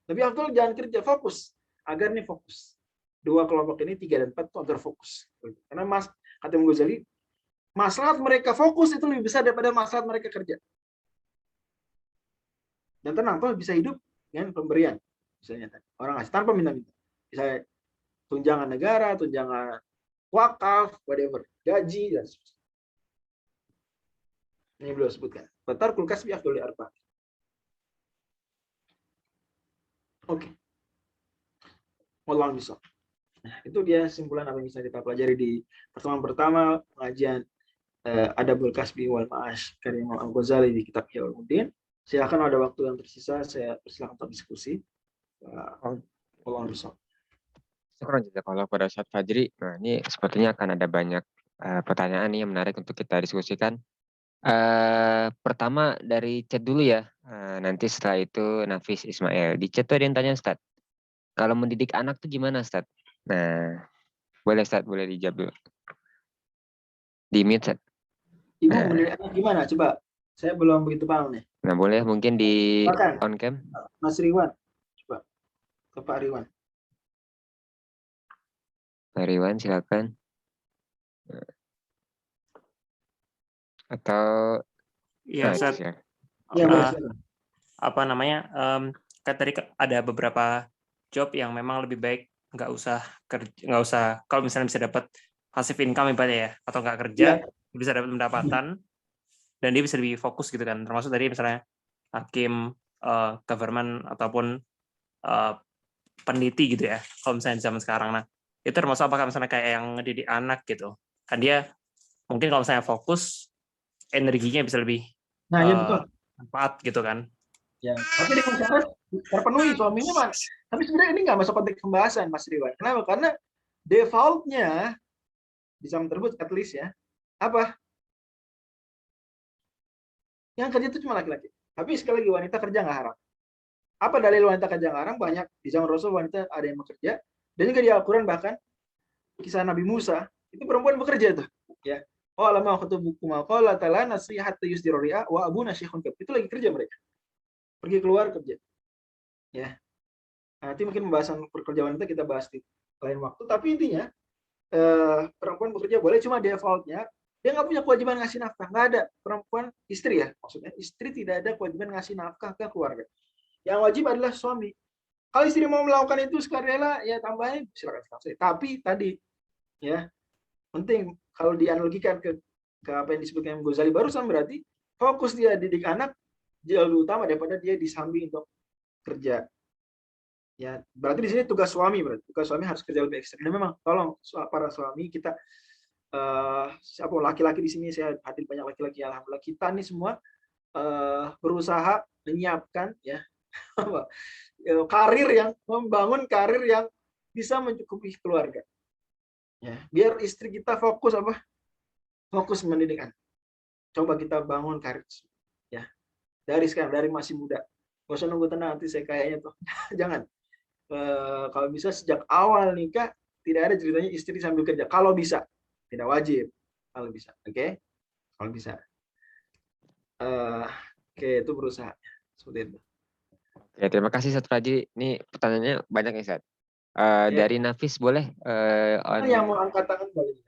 lebih afdal jangan kerja, fokus agar nih fokus. 2 kelompok ini 3 dan 4 itu agar fokus. Karena kata Imam Ghazali, maslahat mereka fokus itu lebih besar daripada maslahat mereka kerja. Dan tenang, toh bisa hidup dengan pemberian. Misalnya orang ngasih tanpa minta-minta. Misalnya tunjangan negara, tunjangan wakaf, whatever, gaji, dan sebagainya. Ini beliau sebutkan. Batar kulkas bi afdoli arba. Oke. Wallahu a'lam. Nah, itu dia simpulan apa yang bisa kita pelajari di pertemuan pertama pengajian Adabul Kasbi wal Ma'ash karya Imam Al-Ghazali di kitab Ihya Ulumuddin. Silakan, ada waktu yang tersisa saya persilakan untuk diskusi. Wallahu a'lam. Syukron jazakallah pada Ustadz Fajri. Nah, ini sepertinya akan ada banyak pertanyaan nih yang menarik untuk kita diskusikan. Pertama dari chat dulu ya. Nanti setelah itu Nafis Ismail. Di chat tuh ada yang tanya, Ustadz, kalau mendidik anak tuh gimana, Ustadz? Nah, boleh Ustadz, boleh dijawab dulu. Di mute, Ustadz. Ibu mendidik anak gimana? Coba, saya belum begitu paham nih. Nah, boleh mungkin di on cam. Mas Riwan, coba ke Pak Riwan. Pak Riwan, silakan. atau Iya, Ustaz. silakan. Iya, boleh. Eh, silakan. apa namanya? Kan tadi ada beberapa job yang memang lebih baik nggak usah kalau misalnya bisa dapat passive income ibaratnya ya, atau nggak kerja Iya. bisa dapat pendapatan dan dia bisa lebih fokus gitu kan. Termasuk tadi misalnya hakim, government ataupun peneliti gitu ya. Kalau misalnya di zaman sekarang, nah itu termasuk apakah misalnya kayak yang ngedidik anak gitu? Kan dia mungkin kalau misalnya fokus energinya bisa lebih Nah, iya betul. manfaat gitu kan. Ya, tapi dengan syarat terpenuhi suaminya, Mas. Tapi sebenarnya ini nggak masuk konteks pembahasan, Mas Riwan. Kenapa? Karena default-nya di zaman tersebut, at least ya, apa? Yang kerja itu cuma laki-laki. Tapi sekali lagi wanita kerja nggak haram. Apa dalil wanita kerja nggak haram? Banyak di zaman Rasul wanita ada yang bekerja. Dan juga di Al-Quran bahkan kisah Nabi Musa itu perempuan bekerja tuh. Ya. Oh lama waktu buku maqala ta'ala nasihat yusdiroria wa abuna syekhun kabir. Itu lagi kerja mereka. Pergi keluar kerja. Ya. Nanti mungkin pembahasan pekerja wanita kita bahas di lain waktu. Tapi intinya perempuan bekerja boleh, cuma defaultnya dia nggak punya kewajiban ngasih nafkah. Nggak ada. Perempuan istri ya maksudnya. Istri tidak ada kewajiban ngasih nafkah ke keluarga. Yang wajib adalah suami. Kalau istri mau melakukan itu sukarela, ya tambahin silakan. Tapi tadi ya penting kalau dianalogikan ke apa yang disebutkan Ghazali barusan, berarti fokus dia didik anak jauh lebih utama daripada dia disambi untuk kerja. Ya, berarti di sini tugas suami, berarti tugas suami harus kerja lebih ekstra. Dan memang tolong para suami kita, siapa laki-laki di sini, saya hadir banyak laki-laki, alhamdulillah kita nih semua berusaha menyiapkan ya membangun karir yang bisa mencukupi keluarga. Ya, biar istri kita fokus apa? Fokus mendidik anak. Coba kita bangun karir ya. Dari sekarang, dari masih muda. Gak usah nunggu tenang nanti saya kayaknya tuh. Jangan. Kalau bisa sejak awal nikah tidak ada ceritanya istri sambil kerja. Kalau bisa, tidak wajib. Kalau bisa, oke? Kalau bisa. Oke, itu berusaha seperti itu. Ya, terima kasih Ustaz Raji. Ini pertanyaannya banyak ya Ustaz. Ya. Dari Nafis boleh? Yang mau angkat tangan boleh.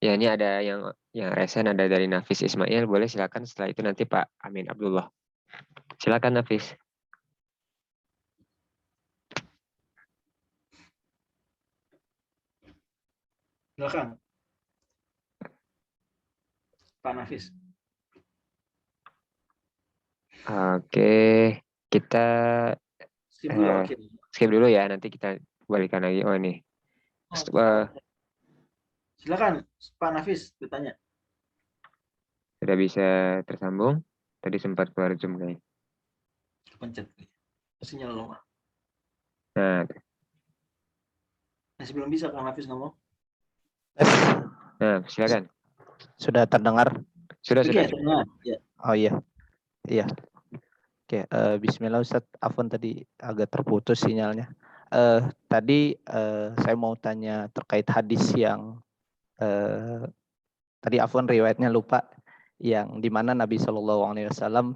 Ya, ini ada yang resen, ada dari Nafis Ismail. Boleh silakan. Setelah itu nanti Pak Amin Abdullah. Silakan Nafis. Silakan. Pak Nafis. Oke, kita skip dulu ya. Nanti kita balikan lagi. Oh ini. Silakan Pak Nafis bertanya. Sudah bisa tersambung. Tadi sempat keluar Zoom kayaknya. Pencet. Sinyal lemah. Nah, masih belum bisa Pak Nafis ngomong. nah silakan. Sudah terdengar? Sudah. Ya. Oh iya. Iya. Oke, bismillah Ustaz. Afwan tadi agak terputus sinyalnya. Tadi saya mau tanya terkait hadis yang tadi afwan riwayatnya lupa, yang dimana Nabi SAW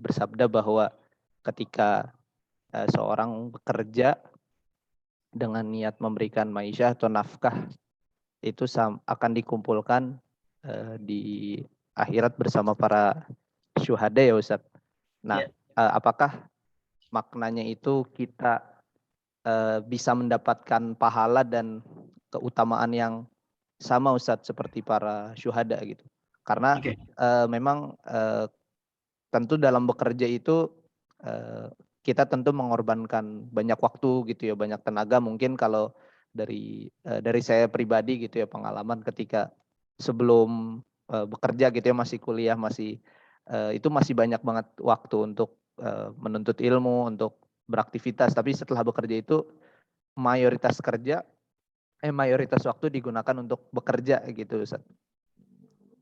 bersabda bahwa ketika seorang bekerja dengan niat memberikan ma'isyah atau nafkah, itu akan dikumpulkan di akhirat bersama para syuhada ya Ustaz. Nah, apakah maknanya itu kita bisa mendapatkan pahala dan keutamaan yang sama Ustaz seperti para syuhada gitu? Karena memang tentu dalam bekerja itu kita tentu mengorbankan banyak waktu gitu ya, banyak tenaga. Mungkin kalau dari saya pribadi gitu ya, pengalaman ketika sebelum bekerja gitu ya, masih kuliah, itu masih banyak banget waktu untuk menuntut ilmu, untuk beraktivitas. Tapi setelah bekerja itu mayoritas waktu digunakan untuk bekerja gitu Ustaz.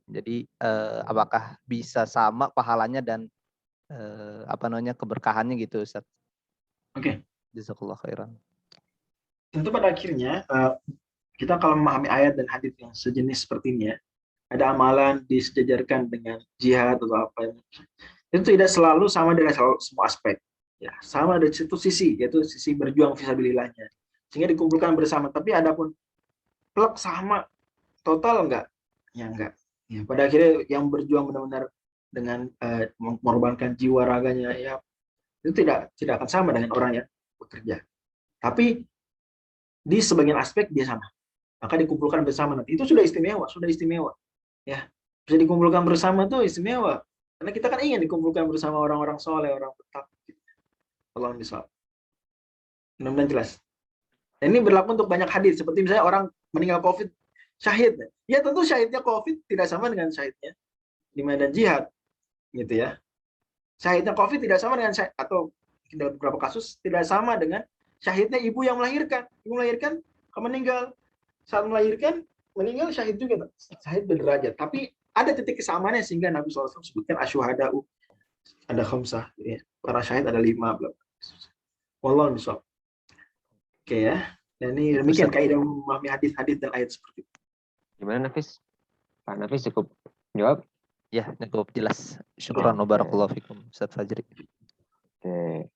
Jadi apakah bisa sama pahalanya dan keberkahannya gitu Ustaz? Oke. Jazakallah khairan. Tentu pada akhirnya kita kalau memahami ayat dan hadits yang sejenis seperti ini ya, ada amalan disejajarkan dengan jihad atau apa, itu tidak selalu sama dengan semua aspek. Ya, sama dari situ sisi, yaitu sisi berjuang fisabilillahnya. Sehingga dikumpulkan bersama. Tapi adapun plek sama total enggak? Ya enggak. Ya, pada akhirnya yang berjuang benar-benar dengan mengorbankan jiwa raganya, ya itu tidak akan sama dengan orang yang bekerja. Tapi di sebagian aspek dia sama. Maka dikumpulkan bersama nanti. Itu sudah istimewa. Ya, bisa dikumpulkan bersama tuh istimewa. Karena kita kan ingin dikumpulkan bersama orang-orang soleh, orang bertakwa. Allah misal. Mudah-mudahan jelas. Dan ini berlaku untuk banyak hadis. Seperti misalnya orang meninggal COVID, syahid. Ya tentu syahidnya COVID tidak sama dengan syahidnya di medan jihad, gitu ya. Syahidnya COVID tidak sama dengan syahid, atau dalam beberapa kasus tidak sama dengan syahidnya ibu yang melahirkan. Ibu melahirkan, meninggal. Saat melahirkan, meninggal syahid juga. Syahid berderajat. Tapi ada titik kesamaannya sehingga Nabi SAW sebutkan asyuhada'u. Ada khamsah. Ya. Para syahid ada 5. Wallahu a'lam. Oke ya. Dan ini demikian kaidah memahami hadis-hadis dan ayat seperti itu. Gimana Nafis? Pak Nafis cukup jawab? Ya, cukup jelas. Syukran wa barakallahu fikum, Ustaz Fajri. Oke.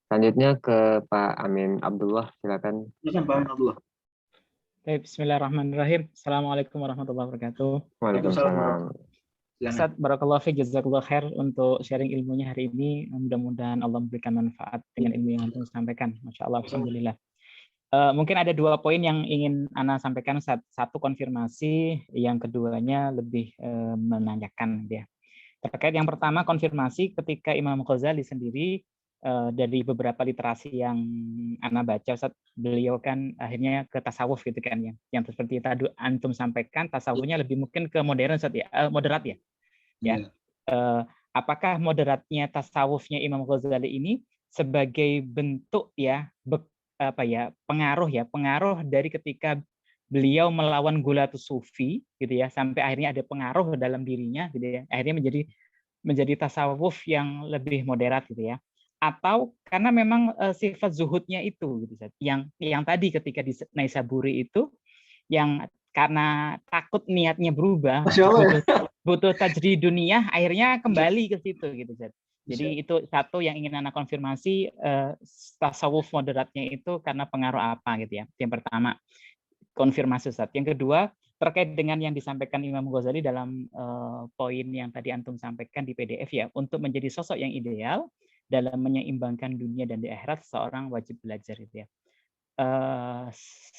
Selanjutnya ke Pak Amin Abdullah, silakan. Silakan Pak Amin Abdullah. Baik, bismillahirrahmanirrahim. Assalamualaikum warahmatullahi wabarakatuh. Waalaikumsalam. Ustaz, barakallahu fiik, jazakallahu khair untuk sharing ilmunya hari ini. Mudah-mudahan Allah memberikan manfaat dengan ilmu yang Antum sampaikan. Masya Allah, alhamdulillah. Mungkin ada 2 poin yang ingin Ana sampaikan. Satu konfirmasi, yang keduanya lebih menanyakan dia. Terkait yang pertama konfirmasi, ketika Imam Ghazali sendiri dari beberapa literasi yang Ana baca, Ustaz, beliau kan akhirnya ke tasawuf gitu kan ya. Yang seperti tadi Antum sampaikan, tasawufnya lebih mungkin ke modern, Ustaz ya, moderat ya. Ya. Apakah moderatnya tasawufnya Imam Ghazali ini sebagai bentuk ya pengaruh dari ketika beliau melawan gulatus sufi gitu ya, sampai akhirnya ada pengaruh dalam dirinya gitu ya, akhirnya menjadi tasawuf yang lebih moderat gitu ya, atau karena memang sifat zuhudnya itu gitu, yang tadi ketika di Naisaburi itu yang karena takut niatnya berubah, butuh tajrid dunia, akhirnya kembali ke situ gitu. Jadi itu satu yang ingin Anda konfirmasi, tasawuf moderatnya itu karena pengaruh apa gitu ya. Yang pertama, konfirmasi Ustaz. Yang kedua, terkait dengan yang disampaikan Imam Ghazali dalam poin yang tadi Antum sampaikan di PDF ya, untuk menjadi sosok yang ideal dalam menyeimbangkan dunia dan di akhirat, seorang wajib belajar gitu ya.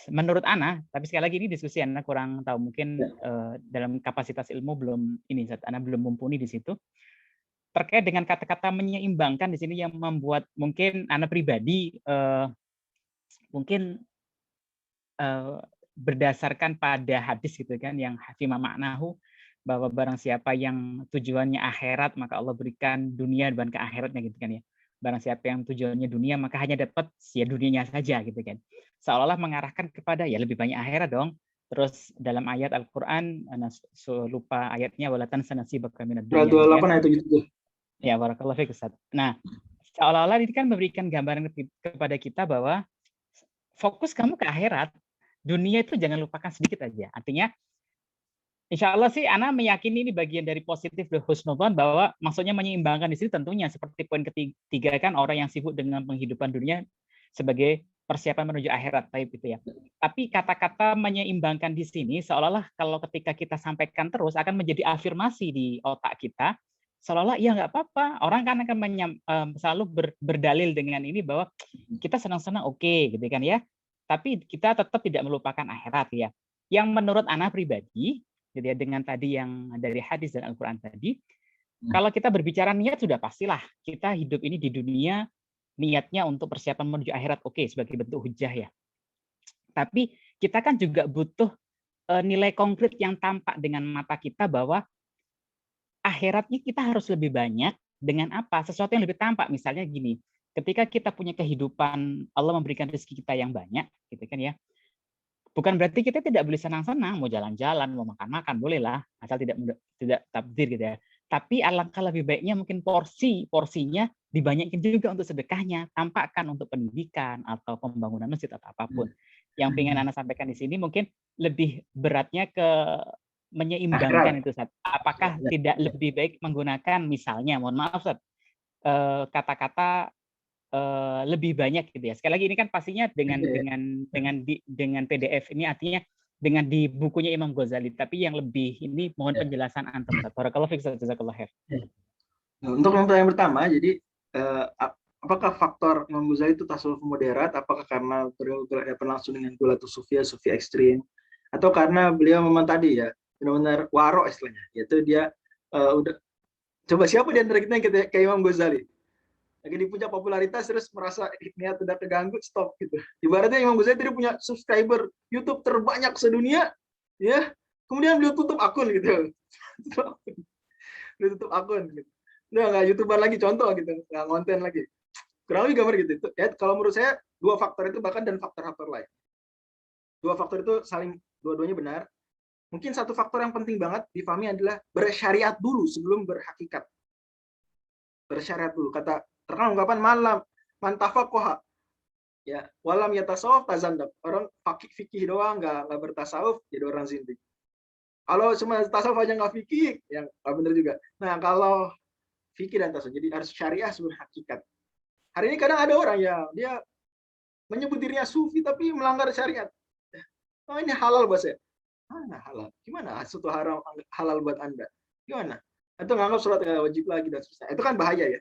Menurut Ana, tapi sekali lagi ini diskusi, Ana kurang tahu, mungkin dalam kapasitas ilmu belum ini, Ana belum mumpuni di situ. Terkait dengan kata-kata menyeimbangkan di sini yang membuat mungkin Ana pribadi mungkin berdasarkan pada hadis gitu kan, yang fima maknahu, bahwa barang siapa yang tujuannya akhirat maka Allah berikan dunia dan ke akhiratnya gitu kan ya. Barang siapa yang tujuannya dunia maka hanya dapat ya dunianya saja gitu kan. Seolah-olah mengarahkan kepada ya lebih banyak akhirat dong. Terus dalam ayat Al-Qur'an, lupa ayatnya, walatan sanasi bakaminad dunya. 28 ayat 7. Ya, barakallahu fiik, Ustaz. Nah, seolah-olah ini kan memberikan gambaran kepada kita bahwa fokus kamu ke akhirat, dunia itu jangan lupakan sedikit aja. Artinya, insya Allah sih, Ana meyakini ini bagian dari positif husnudzon, bahwa maksudnya menyeimbangkan di sini tentunya seperti poin ketiga kan, orang yang sibuk dengan penghidupan dunia sebagai persiapan menuju akhirat, gitu ya. Tapi kata-kata menyeimbangkan di sini seolah-olah kalau ketika kita sampaikan terus akan menjadi afirmasi di otak kita. Seolah-olah ya nggak apa-apa, orang kan akan selalu berdalil dengan ini bahwa kita senang-senang oke, gitu kan ya, tapi kita tetap tidak melupakan akhirat ya. Yang menurut Ana pribadi, gitu ya, dengan tadi yang dari hadis dan Al-Quran tadi, kalau kita berbicara niat sudah pastilah kita hidup ini di dunia niatnya untuk persiapan menuju akhirat, oke, sebagai bentuk hujah ya. Tapi kita kan juga butuh nilai konkret yang tampak dengan mata kita bahwa akhiratnya kita harus lebih banyak dengan apa? Sesuatu yang lebih tampak. Misalnya gini, ketika kita punya kehidupan, Allah memberikan rezeki kita yang banyak, gitu kan ya. Bukan berarti kita tidak boleh senang-senang, mau jalan-jalan, mau makan-makan, bolehlah, asal tidak tabdzir gitu ya. Tapi alangkah lebih baiknya mungkin porsinya dibanyakin juga untuk sedekahnya, tampakkan untuk pendidikan atau pembangunan masjid atau apapun. Yang ingin Anda sampaikan di sini mungkin lebih beratnya ke menyeimbangkan itu, Ustaz. Apakah tidak lebih baik menggunakan misalnya, mohon maaf Ustaz, kata-kata lebih banyak gitu ya. Sekali lagi ini kan pastinya dengan PDF ini artinya dengan di bukunya Imam Ghazali, tapi yang lebih ini mohon Ya. penjelasan antum. Barakallahu fiik, jazakallahu khair. Nah, untuk yang pertanyaan pertama, jadi apakah faktor Imam Ghazali itu tasawuf moderat? Apakah karena beliau berhadapan langsung dengan gulatus sufia, sufi ekstrim, atau karena beliau memang tadi ya benar-benar waro istilahnya, yaitu dia udah coba siapa di antara kita yang kayak Imam Ghazali lagi di puncak popularitas terus merasa niat udah keganggu, stop gitu. Ibaratnya Imam Ghazali tadi punya subscriber YouTube terbanyak sedunia, ya, kemudian beliau tutup akun gitu. Beliau tutup akun gitu. Udah nggak YouTuber lagi, contoh gitu, nggak konten lagi. Kurang lebih gambar gitu. Ya, kalau menurut saya dua faktor itu bahkan dan faktor-faktor lain. Dua faktor itu saling dua-duanya benar. Mungkin satu faktor yang penting banget difahami adalah bersyariat dulu sebelum berhakikat. Bersyariat dulu. Kata terkenal ungkapan malam mantafaqoha. Ya, walam yatasawuf tazandak. Orang fikih doang nggak bertasawuf jadi orang zindik. Kalau cuma tasawuf aja nggak fikih, yang nggak benar juga. Nah, kalau fikih dan tasawuf, jadi harus syariah sebelum hakikat. Hari ini kadang ada orang yang dia menyebut dirinya sufi tapi melanggar syariat. Oh, ini halal buat saya. Mana halal? Gimana? Suatu haram halal buat Anda? Gimana? Itu nganggap sholat nggak wajib lagi dan sebagainya. Itu kan bahaya ya.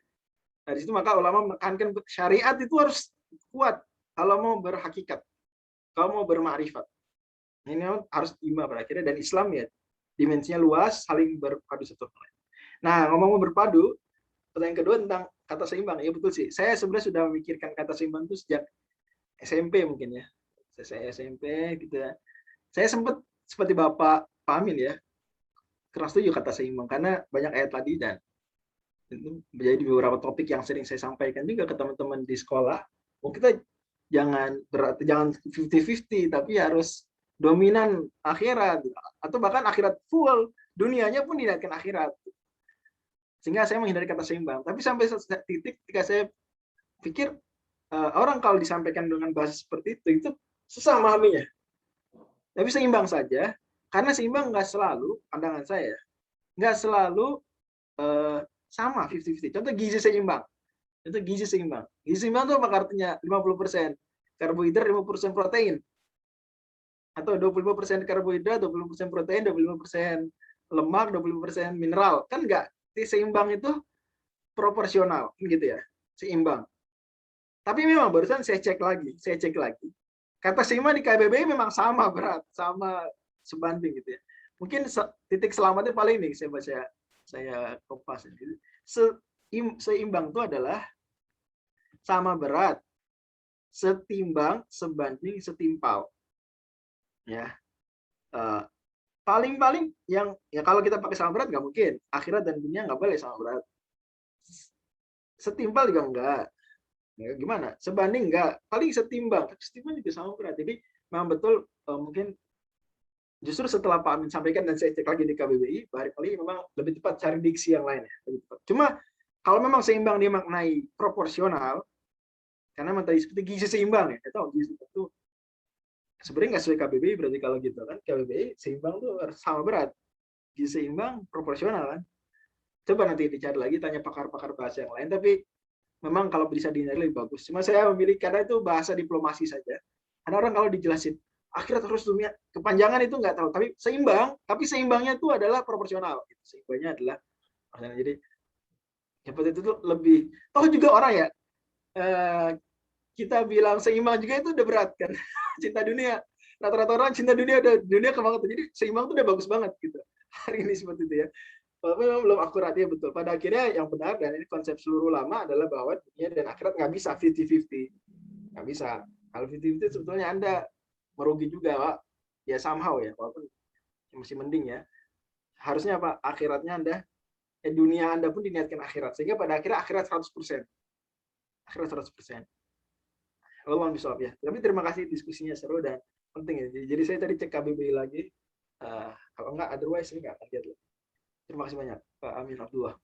Dari situ maka ulama menekankan syariat itu harus kuat kalau mau berhakikat, kalau mau bermakrifat. Ini harus imbang pada akhirnya, dan Islam ya dimensinya luas, saling berpadu satu sama lain. Nah, ngomong berpadu, pertanyaan kedua tentang kata seimbang. Ya betul sih. Saya sebenarnya sudah memikirkan kata seimbang itu sejak SMP mungkin ya. Saya SMP gitu ya. Saya sempat seperti Bapak Amin ya, keras setuju kata seimbang karena banyak ayat tadi, dan itu menjadi beberapa topik yang sering saya sampaikan juga ke teman-teman di sekolah. Oh, kita jangan 50-50, tapi harus dominan akhirat atau bahkan akhirat full, dunianya pun diniatkan akhirat. Sehingga saya menghindari kata seimbang. Tapi sampai titik ketika saya pikir orang kalau disampaikan dengan bahasa seperti itu susah memahaminya. Tapi seimbang saja, karena seimbang nggak selalu, pandangan saya, nggak selalu sama 50-50. Contoh gizi seimbang. Gizi seimbang itu apa artinya? 50% karbohidrat, 50% protein. Atau 25% karbohidrat, 20% protein, 25% lemak, 25% mineral. Kan enggak. Seimbang itu proporsional gitu ya. Seimbang. Tapi memang barusan saya cek lagi. Kata seimbang di KBBI memang sama berat, sama sebanding gitu ya. Mungkin titik selamatnya paling ini saya kopas. Seimbang itu adalah sama berat, setimbang, sebanding, setimpal. Ya, paling yang ya kalau kita pakai sama berat nggak mungkin. Akhirat dan dunia nggak boleh sama berat. Setimpal juga enggak. Ya, gimana? Sebanding enggak. Paling setimbang. Tapi setimbang juga sama berat. Jadi memang betul mungkin justru setelah Pak Amin sampaikan dan saya cek lagi di KBBI, barangkali memang lebih tepat cari diksi yang lain ya. Lebih tepat. Cuma kalau memang seimbang dimaknai proporsional, karena memang tadi seperti gizi seimbang ya, tahu gizi itu sebenarnya nggak sesuai KBBI, berarti kalau gitu kan KBBI seimbang tuh harus sama berat, gizi seimbang proporsional kan. Coba nanti dicari lagi, tanya pakar-pakar bahasa yang lain, tapi memang kalau bisa dihindari lebih bagus. Cuma saya memilih karena itu bahasa diplomasi saja. Ada orang kalau dijelasin akhirat harus dunia, kepanjangan itu nggak tahu, tapi seimbangnya itu adalah proporsional. Seimbangnya adalah jadi seperti itu tuh lebih. Toh juga orang ya, kita bilang seimbang juga itu udah berat kan. Cinta dunia, rata-rata orang cinta dunia udah dunia kebangetan, jadi seimbang itu udah bagus banget gitu. Hari ini seperti itu ya. Walaupun memang belum akurat ya, betul. Pada akhirnya yang benar, dan ini konsep seluruh ulama adalah bahwa dunia dan akhirat nggak bisa 50-50. Nggak bisa. Kalau 50-50 sebetulnya Anda merugi juga, Pak. Ya somehow ya, walaupun masih mending ya. Harusnya apa? Akhiratnya Anda, dunia Anda pun diniatkan akhirat. Sehingga pada akhirnya akhirat 100%. Akhirat 100%. Allah bisa ya. Tapi terima kasih, diskusinya seru dan penting ya. Jadi saya tadi cek KBBI lagi. Kalau enggak, otherwise ini nggak akan lihat. Terima kasih banyak, Pak Amin Abdullah.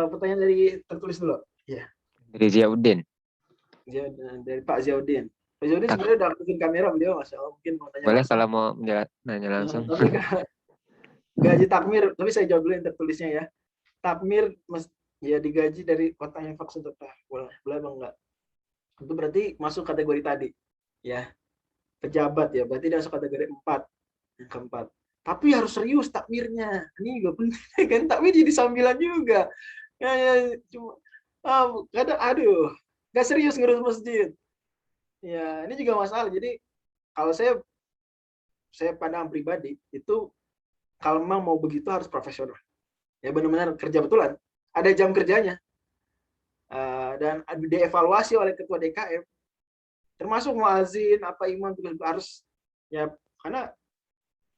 Pertanyaan dari tertulis dulu. Ya. Dari Ziauddin. Dari Pak Ziauddin. Pak Ziauddin sebenarnya udah aktifin kamera beliau, Masya Allah. Mungkin mau tanya. Boleh kalau mau nanya langsung. Gaji takmir, tapi saya jawab dulu yang tertulisnya ya. Takmir ya digaji dari kota yang vaksin tetap. Boleh bang enggak? Itu berarti masuk kategori tadi. Ya. Pejabat ya, berarti dia masuk kategori 4. Yang keempat, tapi harus serius takmirnya. Ini juga penting kan, takmir jadi sambilan juga. Ya cuma kadang aduh, nggak serius ngurus masjid. Ya, ini juga masalah. Jadi kalau saya pandang pribadi itu, kalau memang mau begitu harus profesional. Ya benar-benar kerja betulan. Ada jam kerjanya. Dan dievaluasi oleh ketua DKM. Termasuk muazin, apa imam juga harus, ya karena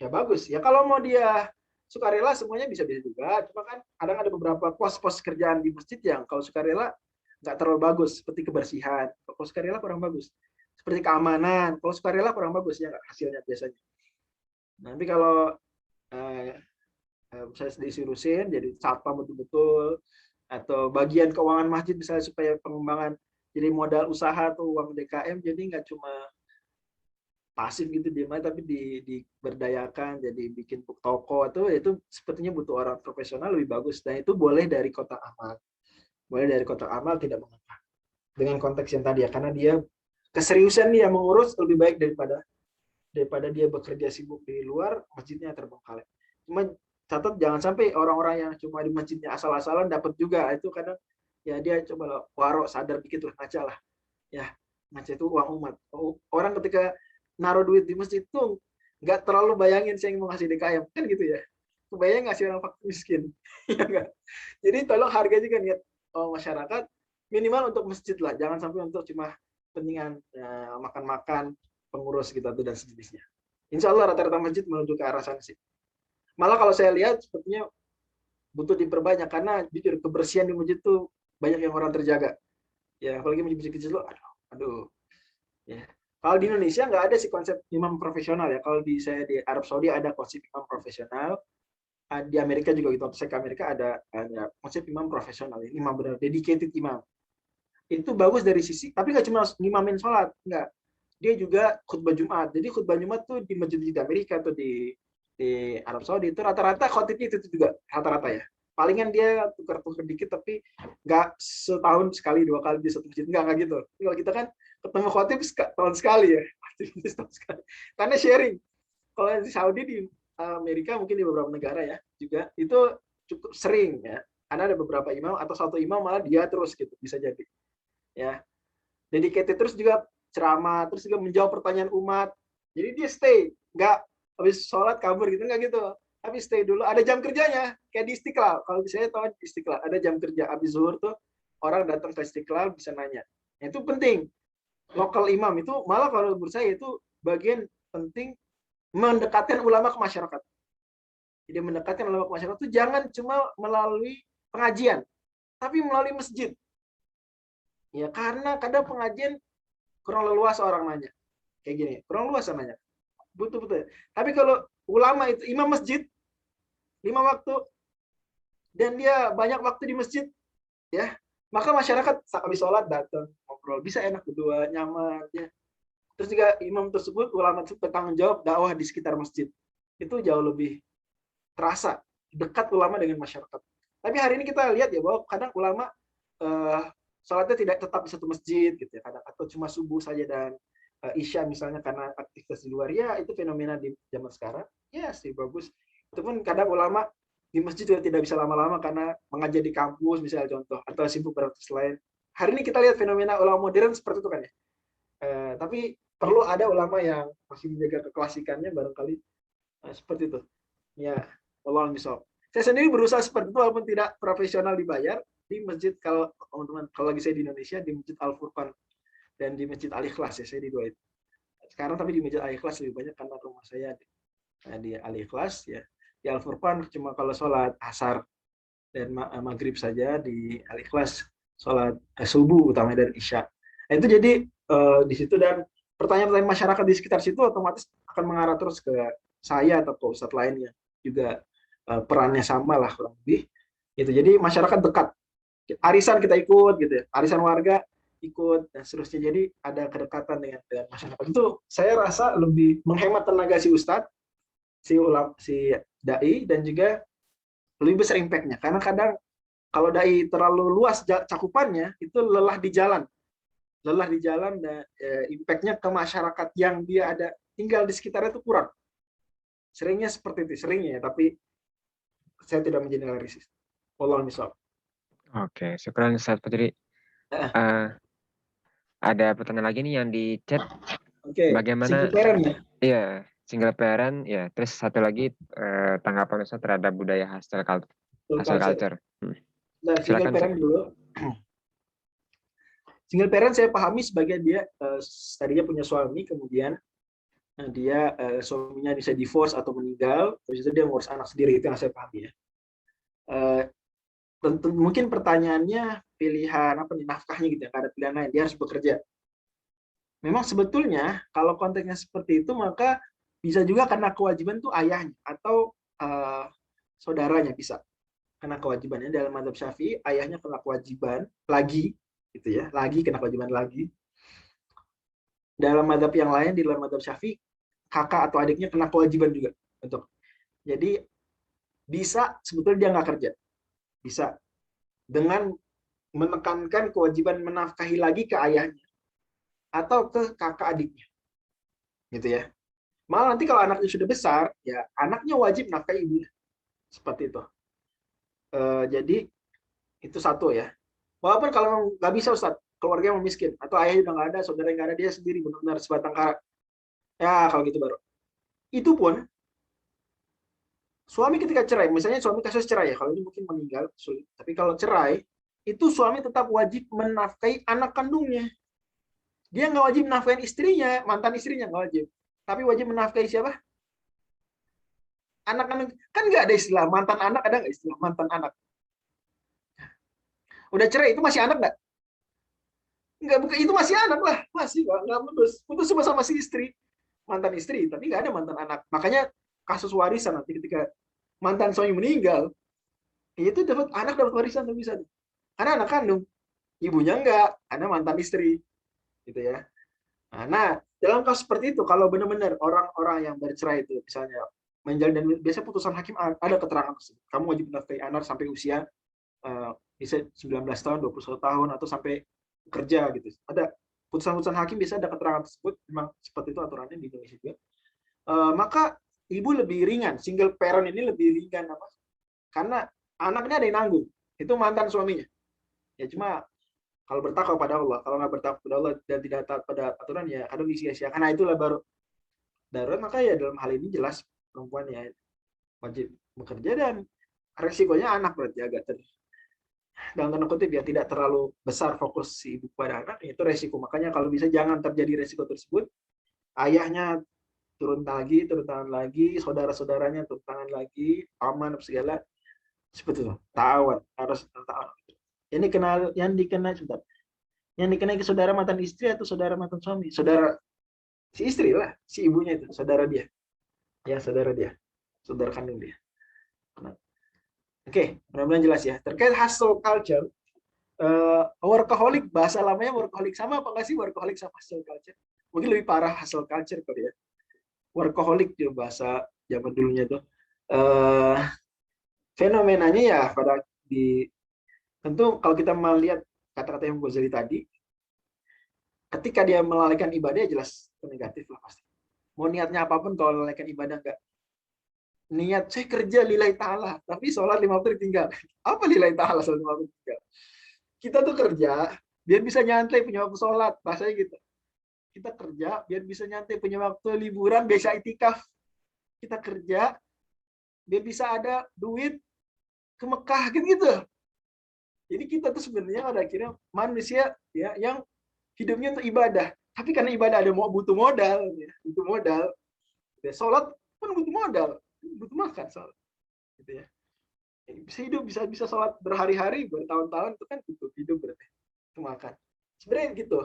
ya bagus. Ya kalau mau dia sukarela semuanya bisa-bisa juga. Cuma kan kadang ada beberapa pos-pos kerjaan di masjid yang kalau sukarela nggak terlalu bagus, seperti kebersihan. Kalau sukarela kurang bagus. Seperti keamanan, kalau sukarela kurang bagus ya hasilnya biasanya. Nanti kalau saya disurusin jadi satpam betul-betul, atau bagian keuangan masjid misalnya, supaya pengembangan jadi modal usaha tuh uang DKM, jadi nggak cuma pasif gitu dia tapi diberdayakan, jadi bikin toko atau itu sepertinya butuh orang profesional lebih bagus. Dan itu boleh dari kotak amal, tidak mengapa dengan konteks yang tadi ya, karena dia keseriusan dia mengurus lebih baik daripada dia bekerja sibuk di luar masjidnya terbengkalai. Cuma catat jangan sampai orang-orang yang cuma di masjidnya asal-asalan dapat juga, itu kadang ya dia coba warok sadar dikit lah, ngaca lah ya, ngaca itu uang umat. Orang ketika naruh duit di masjid itu nggak terlalu bayangin saya mau ngasih DKM kan gitu ya, kebayang ngasih orang fakir miskin. Ya enggak. Jadi tolong hargai juga niat masyarakat, minimal untuk masjid lah, jangan sampai untuk cuma pentingan makan-makan pengurus gitu dan sejenisnya. Insya Allah rata-rata masjid menuju ke arah sana sih. Malah kalau saya lihat sepertinya butuh diperbanyak, karena jujur kebersihan di masjid tuh banyak yang orang terjaga. Ya apalagi masjid kecil lo, aduh. Ya. Kalau di Indonesia nggak ada sih konsep imam profesional ya. Kalau saya di Arab Saudi ada konsep imam profesional. Di Amerika juga gitu. Saya ke Amerika ada konsep imam profesional. Imam benar, dedicated imam. Itu bagus dari sisi, tapi nggak cuma ngimamin sholat, nggak. Dia juga khutbah Jumat. Jadi khutbah Jumat tuh di masjid di Amerika atau di Arab Saudi itu rata-rata khotibnya itu juga rata-rata ya. Palingan dia tukar-tukar dikit, tapi nggak setahun sekali 2 kali di satu masjid, nggak gitu. Kalau kita kan ketemu khotib tahun sekali ya, karena sharing. Kalau di Saudi, di Amerika, mungkin di beberapa negara ya juga itu cukup sering ya, karena ada beberapa imam atau satu imam malah dia terus gitu, bisa jadi ya dedicated, terus juga ceramah, terus juga menjawab pertanyaan umat. Jadi dia stay, nggak habis sholat kabur gitu, nggak gitu, tapi stay dulu. Ada jam kerjanya kayak di Istiqlal. Kalau saya tahu di Istiqlal ada jam kerja, habis zuhur tuh orang datang ke Istiqlal bisa nanya. Nah, itu penting. Lokal imam itu malah kalau menurut saya itu bagian penting mendekatkan ulama ke masyarakat. Jadi mendekatkan ulama ke masyarakat itu jangan cuma melalui pengajian, tapi melalui masjid. Ya karena kadang pengajian kurang leluasa orang nanya. Kayak gini, kurang leluasa nanya. Betul-betul. Tapi kalau ulama itu imam masjid 5 waktu dan dia banyak waktu di masjid ya, maka masyarakat habis sholat datang ngobrol, bisa enak berdua, nyaman ya. Terus juga imam tersebut, ulama tersebut bertanggung jawab dakwah di sekitar masjid. Itu jauh lebih terasa dekat ulama dengan masyarakat. Tapi hari ini kita lihat ya bahwa kadang ulama sholatnya tidak tetap di satu masjid gitu ya, kadang atau cuma subuh saja dan isya misalnya karena aktivitas di luar. Ya itu fenomena di zaman sekarang. Ya sih bagus. Itu pun kadang ulama di masjid juga tidak bisa lama-lama karena mengajar di kampus misalnya contoh, atau sibuk beraktivitas lain. Hari ini kita lihat fenomena ulama modern seperti itu kan ya. Tapi perlu ada ulama yang masih menjaga keklasikannya barangkali seperti itu. Ya, Allah misal. Saya sendiri berusaha seperti itu walaupun tidak profesional dibayar di masjid. Kalau teman-teman, kalau lagi saya di Indonesia di Masjid Al-Furqan dan di Masjid Al-Ikhlas ya, saya di dua itu. Sekarang tapi di Masjid Al-Ikhlas lebih banyak karena rumah saya di Al-Ikhlas ya. Di Al-Furqan cuma kalau sholat asar dan maghrib saja, di Al-Ikhlas sholat subuh utama dan isya. Nah, itu jadi di situ, dan pertanyaan-pertanyaan masyarakat di sekitar situ otomatis akan mengarah terus ke saya atau ke ustadz lainnya juga, perannya sama lah kurang lebih. Gitu. Jadi masyarakat dekat. Arisan kita ikut gitu ya, arisan warga ikut dan seterusnya. Jadi ada kedekatan dengan masyarakat. Itu saya rasa lebih menghemat tenaga si ustadz, si dai, dan juga lebih besar impact-nya. Karena kadang kalau dai terlalu luas cakupannya, itu lelah di jalan dan impact-nya ke masyarakat yang dia ada tinggal di sekitarnya itu kurang. Seringnya seperti itu, seringnya ya, tapi saya tidak mengeneralisir. Wallahu a'lam. Oke, syukran Ustaz Putri. Ah, Eh, ada pertanyaan lagi nih yang di chat. Oke, Bagaimana? single parent ya. Iya, single parent. Ya, terus satu lagi tanggapan Ustaz terhadap budaya hustle culture. Nah, single Silakan, parent dulu. Single parent saya pahami sebagai dia tadinya punya suami, kemudian dia suaminya bisa divorce atau meninggal, terus itu dia ngurus anak sendiri, itu yang saya pahami ya. Tentu mungkin pertanyaannya pilihan apa nih, nafkahnya gitu ya, nggak ada pilihan lain, dia harus bekerja. Memang sebetulnya kalau konteksnya seperti itu maka bisa juga karena kewajiban tuh ayahnya atau saudaranya bisa kena kewajibannya. Dalam mazhab Syafi'i ayahnya kena kewajiban lagi gitu ya, lagi kena kewajiban lagi. Dalam mazhab yang lain di dalam mazhab Syafi'i kakak atau adiknya kena kewajiban juga untuk. Jadi bisa sebetulnya dia nggak kerja, bisa dengan menekankan kewajiban menafkahi lagi ke ayahnya atau ke kakak adiknya, gitu ya. Malah nanti kalau anaknya sudah besar, ya anaknya wajib nafkahi ibunya, seperti itu. Jadi itu satu ya. Walaupun kalau nggak bisa Ustaz, keluarga yang miskin atau ayahnya udah nggak ada, saudara nggak ada, dia sendiri benar-benar sebatang kara. Ya kalau gitu baru. Itu pun suami ketika cerai, misalnya suami kasus cerai ya, kalau ini mungkin meninggal sulit. Tapi kalau cerai, itu suami tetap wajib menafkahi anak kandungnya. Dia nggak wajib menafkahi istrinya, mantan istrinya nggak wajib. Tapi wajib menafkahi siapa? Anak-anak. Kan nggak ada istilah mantan anak, ada nggak istilah mantan anak? Udah cerai, itu masih anak nggak? Nggak, bukan, itu masih anak lah. Masih nggak putus. Putus sama si istri. Mantan istri, tapi nggak ada mantan anak. Makanya kasus warisan nanti ketika mantan suami meninggal, itu anak dapat warisan tuh bisa. Karena anak kandung. Ibunya enggak, karena mantan istri. Gitu ya. Nah, dalam kasus seperti itu, kalau benar-benar orang-orang yang bercerai itu, misalnya menjalin, dan biasanya putusan hakim ada keterangan tersebut. Kamu wajib menafkahi anak sampai usia bisa 19 tahun, 21 tahun, atau sampai kerja gitu. Ada putusan-putusan hakim bisa ada keterangan tersebut. Memang seperti itu aturannya di Indonesia juga. Maka ibu lebih ringan, single parent ini lebih ringan apa? Karena anaknya ada yang nanggung. Itu mantan suaminya. Ya cuma kalau bertakwa pada Allah, kalau nggak bertakwa pada Allah dan tidak taat pada aturan ya kadang disia-sia. Karena itulah baru darurat. Maka ya dalam hal ini jelas perempuan ya wajib bekerja, dan resikonya anak berarti agak dalam tanda kutip ya tidak terlalu besar fokus si ibu pada anak, itu resiko. Makanya kalau bisa jangan terjadi resiko tersebut. Ayahnya turun tangan lagi, saudara-saudaranya turun tangan lagi, paman segala seperti itu. Ta'awun, harus ta'awun. Ini kenal yang dikenai sebentar. Yang dikenai ke saudara mantan istri atau saudara mantan suami? Saudara si istri lah, si ibunya itu, saudara dia. Ya, saudara dia. Saudara kandung dia. Nah. Oke, mudah-mudahan jelas ya. Terkait hustle culture, workaholic, bahasa lamanya workaholic, sama apa nggak sih workaholic sama hustle culture? Mungkin lebih parah hustle culture kali ya. Workaholic juga bahasa zaman dulunya tuh. Fenomenanya ya pada tentu kalau kita melihat kata-kata yang Ghazali tadi, ketika dia melalaikan ibadah jelas negatif lah pasti. Mau niatnya apapun, kalau melalaikan ibadah enggak. Niat saya kerja lillahi ta'ala, tapi sholat 5 waktu ditinggal. Apa lillahi ta'ala sholat 5 waktu ditinggal? Kita tuh kerja biar bisa nyantai punya waktu sholat, bahasanya gitu. Kita kerja biar bisa nyantai punya waktu liburan, bisa itikaf. Kita kerja biar bisa ada duit ke Mekah gitu. Jadi kita tuh sebenarnya pada akhirnya manusia ya yang hidupnya untuk ibadah. Tapi karena ibadah ada butuh modal, ya. Butuh modal. Ya, sholat pun butuh modal, butuh makan sholat. Gitu ya. Bisa hidup, bisa sholat berhari-hari, bertahun-tahun, itu kan butuh hidup berarti. Itu makan. Sebenarnya gitu.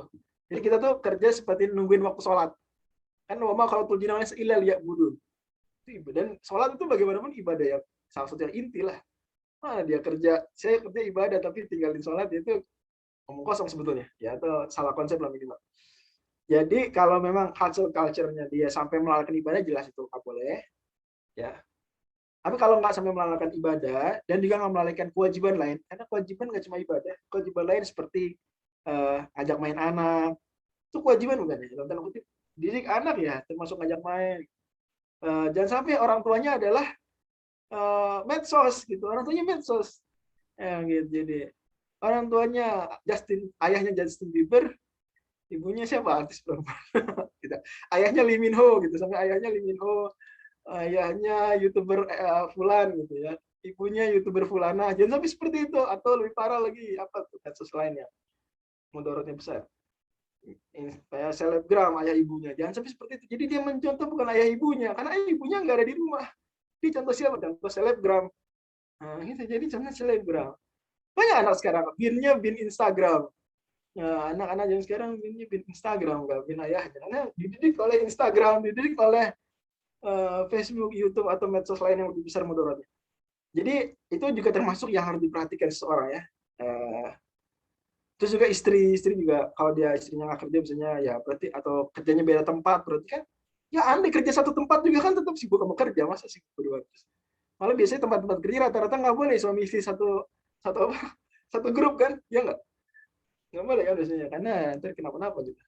Jadi kita tuh kerja seperti nungguin waktu sholat. Kan wama kalau tuljina ilal ya budun. Dan sholat itu bagaimanapun ibadah yang salah satu yang inti lah. Dia kerja, saya kerja ibadah tapi tinggalin sholat, itu omong kosong sebetulnya. Ya, atau salah konsep lah minimal. Jadi kalau memang hustle culture-nya dia sampai melalaikan ibadah, jelas itu nggak boleh. Ya. Tapi kalau nggak sampai melalaikan ibadah dan juga nggak melalaikan kewajiban lain, karena kewajiban nggak cuma ibadah, kewajiban lain seperti ajak main anak, itu kewajiban bukan ya? Dalam tanda kutip, didik anak ya, termasuk ajak main, Jangan sampai orang tuanya adalah medsos gitu, orang tuanya medsos. Gitu. Jadi orang tuanya ayahnya Justin Bieber, ibunya siapa artis perempuan? Gitu. Ayahnya Lee Min Ho gitu, sampai ayahnya Lee Min Ho, ayahnya YouTuber Fulan gitu ya, ibunya YouTuber Fulana. Jangan sampai seperti itu, atau lebih parah lagi apa tuh medsos lainnya mudaratnya besar. Kayak selebgram ayah ibunya, jangan sampai seperti itu. Jadi dia mencontoh bukan ayah ibunya, karena ayah ibunya nggak ada di rumah. Dia contoh siapa? Contoh selebgram. Nah, gitu. Jadi contoh selebgram. Banyak anak sekarang binnya bin Instagram. Nah, anak-anak yang sekarang binnya bin Instagram, nggak bin ayahnya. Karena dididik oleh Instagram, dididik oleh Facebook, YouTube, atau medsos lain yang lebih besar mudaratnya. Jadi itu juga termasuk yang harus diperhatikan seseorang ya. Terus juga istri juga, kalau dia istrinya nggak kerja misalnya ya berarti, atau kerjanya beda tempat, berarti kan ya andai kerja satu tempat juga kan tetap sibuk sama kerja, masa sibuk berdua terus. Malah biasanya tempat-tempat kerja rata-rata nggak boleh suami istri satu grup kan, ya nggak boleh kan biasanya, karena nanti kenapa-napa juga.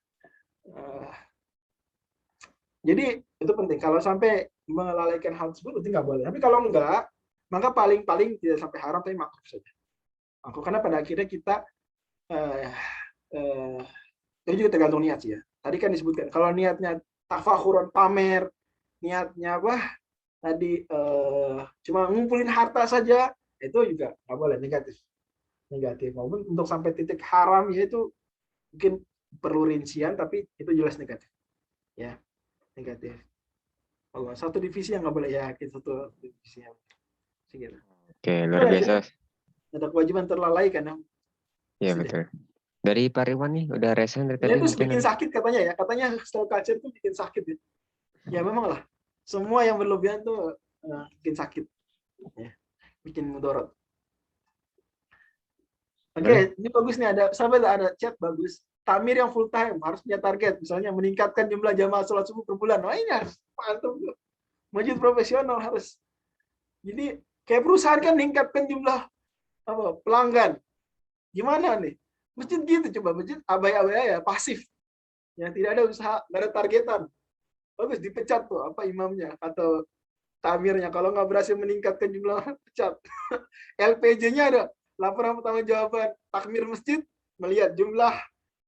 Jadi itu penting, kalau sampai melalaikan hal tersebut itu nggak boleh. Tapi kalau enggak, maka paling tidak sampai haram tapi makruh saja. Makruh, karena pada akhirnya kita itu juga tergantung niat sih ya. Tadi kan disebutkan kalau niatnya tafakhuran, pamer, niatnya apa tadi cuma ngumpulin harta saja, itu juga nggak boleh, negatif. Maupun untuk sampai titik haram ya itu mungkin perlu rincian, tapi itu jelas negatif ya, negatif. Allah, satu divisi yang nggak boleh ya, kita satu divisi yang segitu. Oke, luar biasa. Ada kewajiban terlalaikan ya. Iya betul. Dari Pak Ridwan nih, udah resen dari tadi. Itu bikin sakit katanya ya. Katanya stroke culture itu bikin sakit ya. Ya memang lah. Semua yang berlebihan tuh bikin sakit. Ya. Bikin mudarat. Oke, ini bagus nih, ada sahabat, ada chat bagus. Tamir yang full time harus punya target, misalnya meningkatkan jumlah jamaah sholat subuh per bulan. Wah, ini harus mantap tuh. Masjid profesional harus. Jadi kayak perusahaan kan meningkatkan jumlah pelanggan. Gimana nih? Masjid gitu, coba masjid abai-abai ya, pasif. Ya, tidak ada usaha, nggak ada targetan. Bagus, dipecat tuh apa imamnya atau tamirnya kalau nggak berhasil meningkatkan jumlah, pecat. LPJ-nya ada, laporan pertanggungjawaban takmir masjid, melihat jumlah,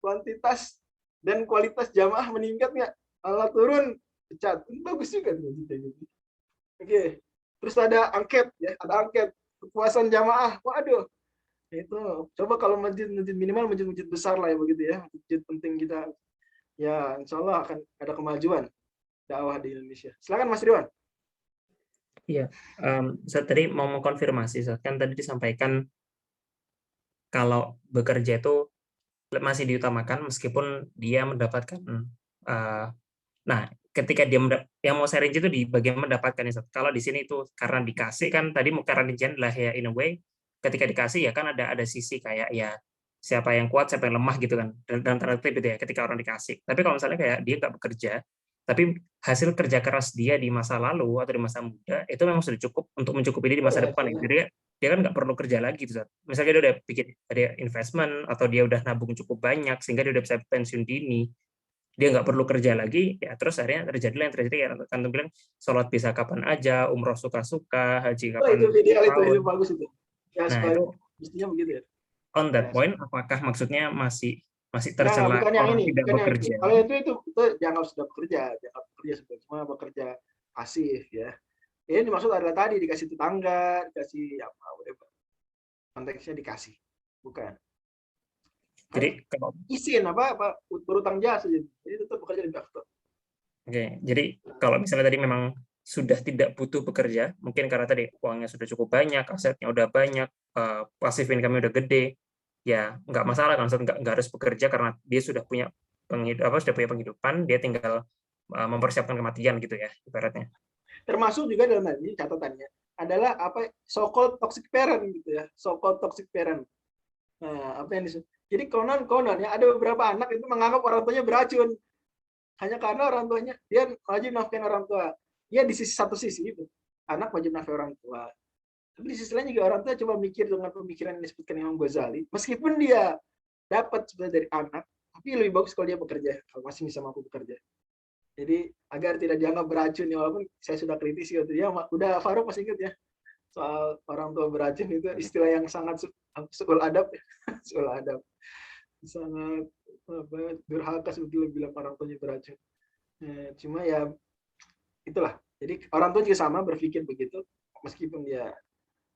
kuantitas dan kualitas jamaah meningkat nggak, kalau turun pecat. Bagus juga tuh gitu. Oke. Terus ada angket ya, ada angket kepuasan jamaah. Waduh, itu coba kalau masjid minimal masjid besar lah ya begitu ya, masjid penting kita ya, insya Allah akan ada kemajuan dakwah di Indonesia. Silakan Mas Ridwan. Iya, saya tadi mau mengkonfirmasi, kan tadi disampaikan kalau bekerja itu masih diutamakan meskipun dia mendapatkan, nah ketika dia yang mau saya rinci itu di bagian mendapatkan. Kalau di sini itu karena dikasih kan tadi, karena rincian lah ya, in a way ketika dikasih ya kan ada sisi kayak ya siapa yang kuat siapa yang lemah gitu kan, dan tertib gitu ya ketika orang dikasih. Tapi kalau misalnya kayak dia nggak bekerja tapi hasil kerja keras dia di masa lalu atau di masa muda itu memang sudah cukup untuk mencukupi dia di masa depan ya. Jadi dia kan nggak perlu kerja lagi gitu. Misalnya dia udah bikin ada investment atau dia udah nabung cukup banyak sehingga dia udah bisa pensiun dini, dia nggak perlu kerja lagi ya, terus akhirnya terjadilah yang terjadi ya, kan bilang sholat bisa kapan aja, umroh suka-suka, haji kapan itu ideal, itu tahun. bagus itu ya, Nah itu itu mestinya begitu ya. on that point, apakah maksudnya masih tercela bukan yang orang ini, tidak bukan bekerja? Kalau itu dianggap sudah bekerja sebagai cuma bekerja pasif ya. Ini dimaksud adalah tadi dikasih tetangga, dikasih apa, whatever. Konteksnya dikasih, bukan. Jadi kalau izin apa berutang jasa, jadi tetap bekerja di after. Oke, jadi kalau misalnya tadi memang sudah tidak butuh bekerja, mungkin karena tadi uangnya sudah cukup banyak, asetnya udah banyak, passive income-nya udah gede, ya nggak masalah kan, nggak harus bekerja karena dia sudah punya penghidupan, dia tinggal mempersiapkan kematian gitu ya ibaratnya. Termasuk juga dalam hal ini catatannya adalah apa, so-called toxic parent gitu ya, so-called toxic parent. Nah, apa yang disebut? Jadi konon ya ada beberapa anak itu menganggap orang tuanya beracun hanya karena orang tuanya, dia wajib nafkahin orang tua. Ya di satu sisi itu anak wajib nafkahin orang tua. Tapi di sisi lain juga orang tua coba mikir dengan pemikiran yang disebutkan Imam Ghazali, meskipun dia dapat sebenarnya dari anak, tapi lebih bagus kalau dia bekerja, kalau masih bisa mampu bekerja. Jadi agar tidak dianggap beracun ya, walaupun saya sudah kritisi waktu dia, udah Faruk masih ingat ya soal orang tua beracun itu istilah yang sangat suul adab, suul adab, sangat durhaka sebetulnya bilang orang tuanya beracun. Cuma ya itulah. Jadi orang tua juga sama berpikir begitu, meskipun dia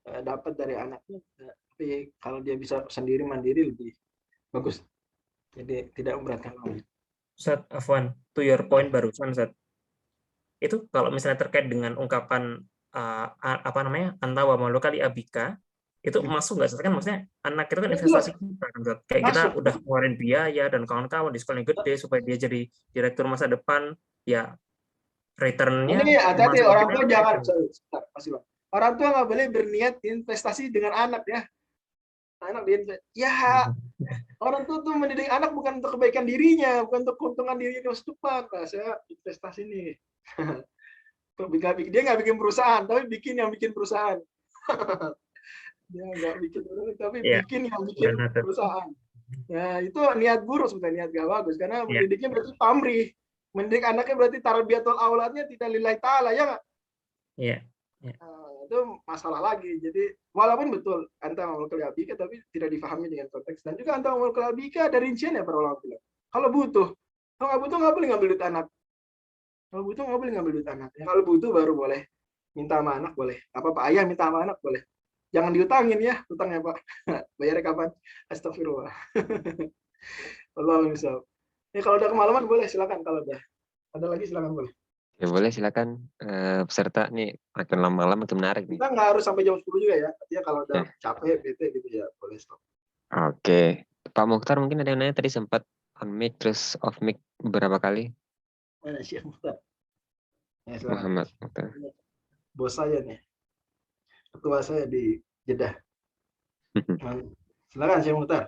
dapat dari anaknya, tapi kalau dia bisa sendiri mandiri lebih bagus. Jadi tidak memberatkan orang. Ustaz, Afwan, to your point barusan, Ustaz. Itu kalau misalnya terkait dengan ungkapan apa namanya, anta wa maluka li abika, itu masuk nggak? Ustaz? Kan maksudnya anak itu kan investasi kita, kan, Ustaz. Kayak kita Masuk. udah ngeluarin biaya dan kawan-kawan di sekolah yang gede supaya dia jadi direktur masa depan, ya return-nya Ini hati-hati masuk ke orang kita. tua jangan. Sebentar, masih Bang. Orang tua nggak boleh berniat investasi dengan anak ya. Anak ya orang tua tuh mendidik anak bukan untuk kebaikan dirinya, bukan untuk keuntungan dirinya masa depan. Nah, saya investasi nih. Dia nggak bikin perusahaan, tapi bikin yang bikin perusahaan. Dia nggak bikin perusahaan, tapi Iya, bikin yang bikin benar, Ustaz. perusahaan. Nah, itu niat buruk sebenarnya, niat gak bagus. Karena Iya. mendidiknya berarti pamrih. Mendidik anaknya berarti tarbiyatul auladnya tidak lillahi ta'ala, ya nggak? Iya. Itu masalah lagi. Jadi walaupun betul anta maulukul abika, tapi tidak difahami dengan konteks. Dan juga anta maulukul abika ada rincian ya para ulama bilang. Kalau butuh, kalau nggak butuh nggak boleh ngambil duit anak. Kalau butuh nggak boleh ngambil duit anak. Ya, kalau butuh baru boleh minta sama anak boleh. Apa ayah minta sama anak boleh. Jangan diutangin ya, utangnya Pak. Bayarnya kapan? Astagfirullah. Allah misal. Ya kalau udah kemalaman boleh silakan, kalau udah ada lagi silakan boleh. Ya boleh, silakan. Peserta nih makin lama-lama makin menarik nih. Kita nggak harus sampai jam 10 juga ya. Artinya kalau udah Ya. capek, bete gitu ya boleh stop. Oke. Pak Mukhtar mungkin ada yang nanya tadi, sempat on mic terus off mic beberapa kali. Mana Syekh Mukhtar? Ya, silakan. Muhammad Mukhtar. Bos saya nih. Ketua saya di Jeddah. Silakan Syekh Mukhtar.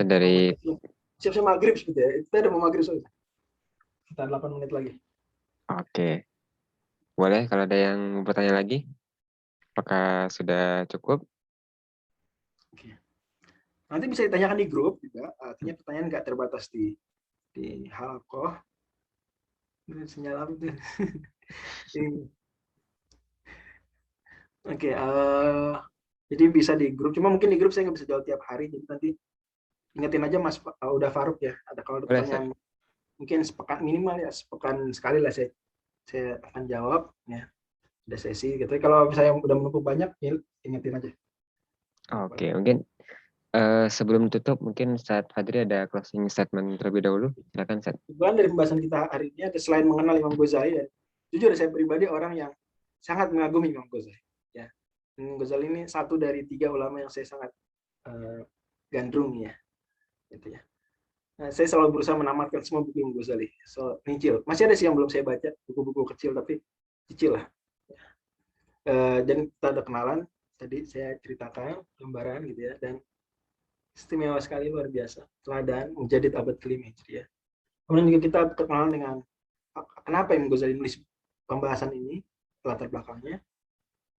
Dari Siap-siap maghrib gitu ya. Kita udah mau maghrib soalnya. Kita 8 menit lagi. Oke. Boleh kalau ada yang bertanya lagi? Apakah sudah cukup? Oke. Nanti bisa ditanyakan di grup juga. Artinya pertanyaan nggak terbatas di halaqah. Sinyal apa itu? Oke. Jadi bisa di grup. Cuma mungkin di grup saya nggak bisa jawab tiap hari. Jadi nanti ingetin aja Mas udah Faruk ya. Ada kalau ada pertanyaan mungkin sepekan minimal ya, sepekan sekali lah saya akan jawab ya. Ada sesi gitu. Kalau misalnya udah menumpuk banyak, ya ingetin aja. Oke, mungkin sebelum tutup mungkin Ustaz Fadri ada closing statement terlebih dahulu. Silakan Ustaz. Kebetulan dari pembahasan kita hari ini ada selain mengenal Imam Ghazali, dan jujur saya pribadi orang yang sangat mengagumi Imam Ghazali. Ya, Imam Ghazali ini satu dari 3 ulama yang saya sangat gandrung ya, gitu ya. Nah, saya selalu berusaha menamatkan semua buku Imam Ghazali. So, nyicil. Masih ada sih yang belum saya baca, buku-buku kecil tapi cicil lah. Dan kita ada kenalan. Tadi saya ceritakan gambaran gitu ya, dan istimewa sekali, luar biasa. Teladan Mujaddid abad ke-5 Hijriah. Kemudian juga kita terkenal dengan kenapa Imam Ghazali menulis pembahasan ini, latar belakangnya.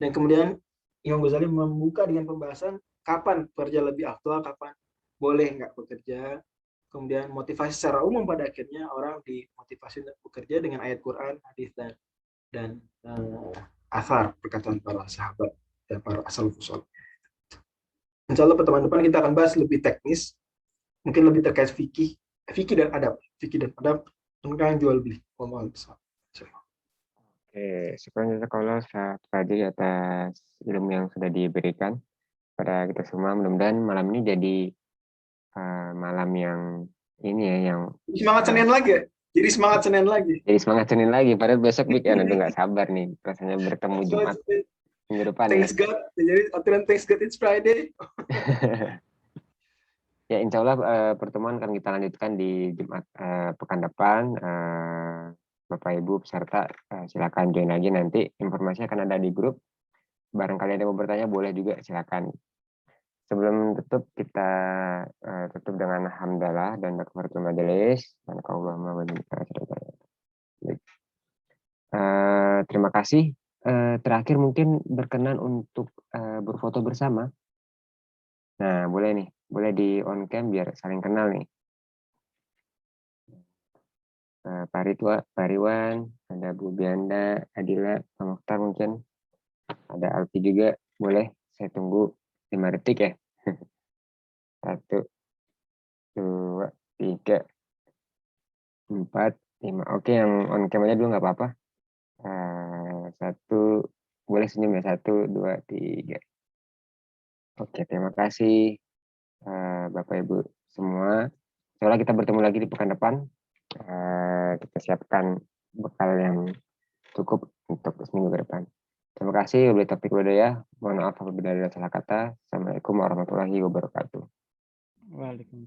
Dan kemudian Imam Ghazali membuka dengan pembahasan kapan bekerja lebih afdal, kapan boleh nggak bekerja. Kemudian motivasi secara umum, pada akhirnya orang dimotivasi untuk bekerja dengan ayat Quran, hadis dan asar perkataan para sahabat dan para salafus saleh. Insya Allah pertemuan depan kita akan bahas lebih teknis, mungkin lebih terkait fikih dan adab, tentang jual beli. Oke, syukur jazakallah Ustaz Fadri atas ilmu yang sudah diberikan pada kita semua. Mudah-mudahan malam ini jadi malam yang ini ya, yang semangat Senin lagi ya? Jadi semangat Senin lagi. Jadi semangat Senin lagi, padahal besok weekend. Aduh nggak sabar nih rasanya bertemu Jumat minggu depan. Thanks God, jadi aturan thanks God it's Friday. Ya insya Allah pertemuan akan kita lanjutkan di Jumat pekan depan. Bapak Ibu peserta silakan join lagi, nanti informasinya akan ada di grup. Barangkali ada yang mau bertanya boleh juga, silakan. Sebelum tutup kita tutup dengan hamdalah dan takbiratul majelis. Terima kasih. Terakhir mungkin berkenan untuk berfoto bersama. Nah boleh nih, boleh di on cam biar saling kenal nih. Pak Riwan, ada Bu Bianda, Adila, Pak Mokhtar mungkin, ada Alfi juga, boleh saya tunggu 5 detik ya. 1, 2, 3, 4, 5. Oke, yang on cam-nya dulu nggak apa-apa. 1, boleh senyum ya, 1, 2, 3. Oke, terima kasih Bapak Ibu semua. Setelah kita bertemu lagi di pekan depan, kita siapkan bekal yang cukup untuk seminggu ke depan. Terima kasih, wabillahi taufiq wal hidayah. Mohon maaf apabila ada salah kata. Assalamualaikum warahmatullahi wabarakatuh. Waalaikumsalam.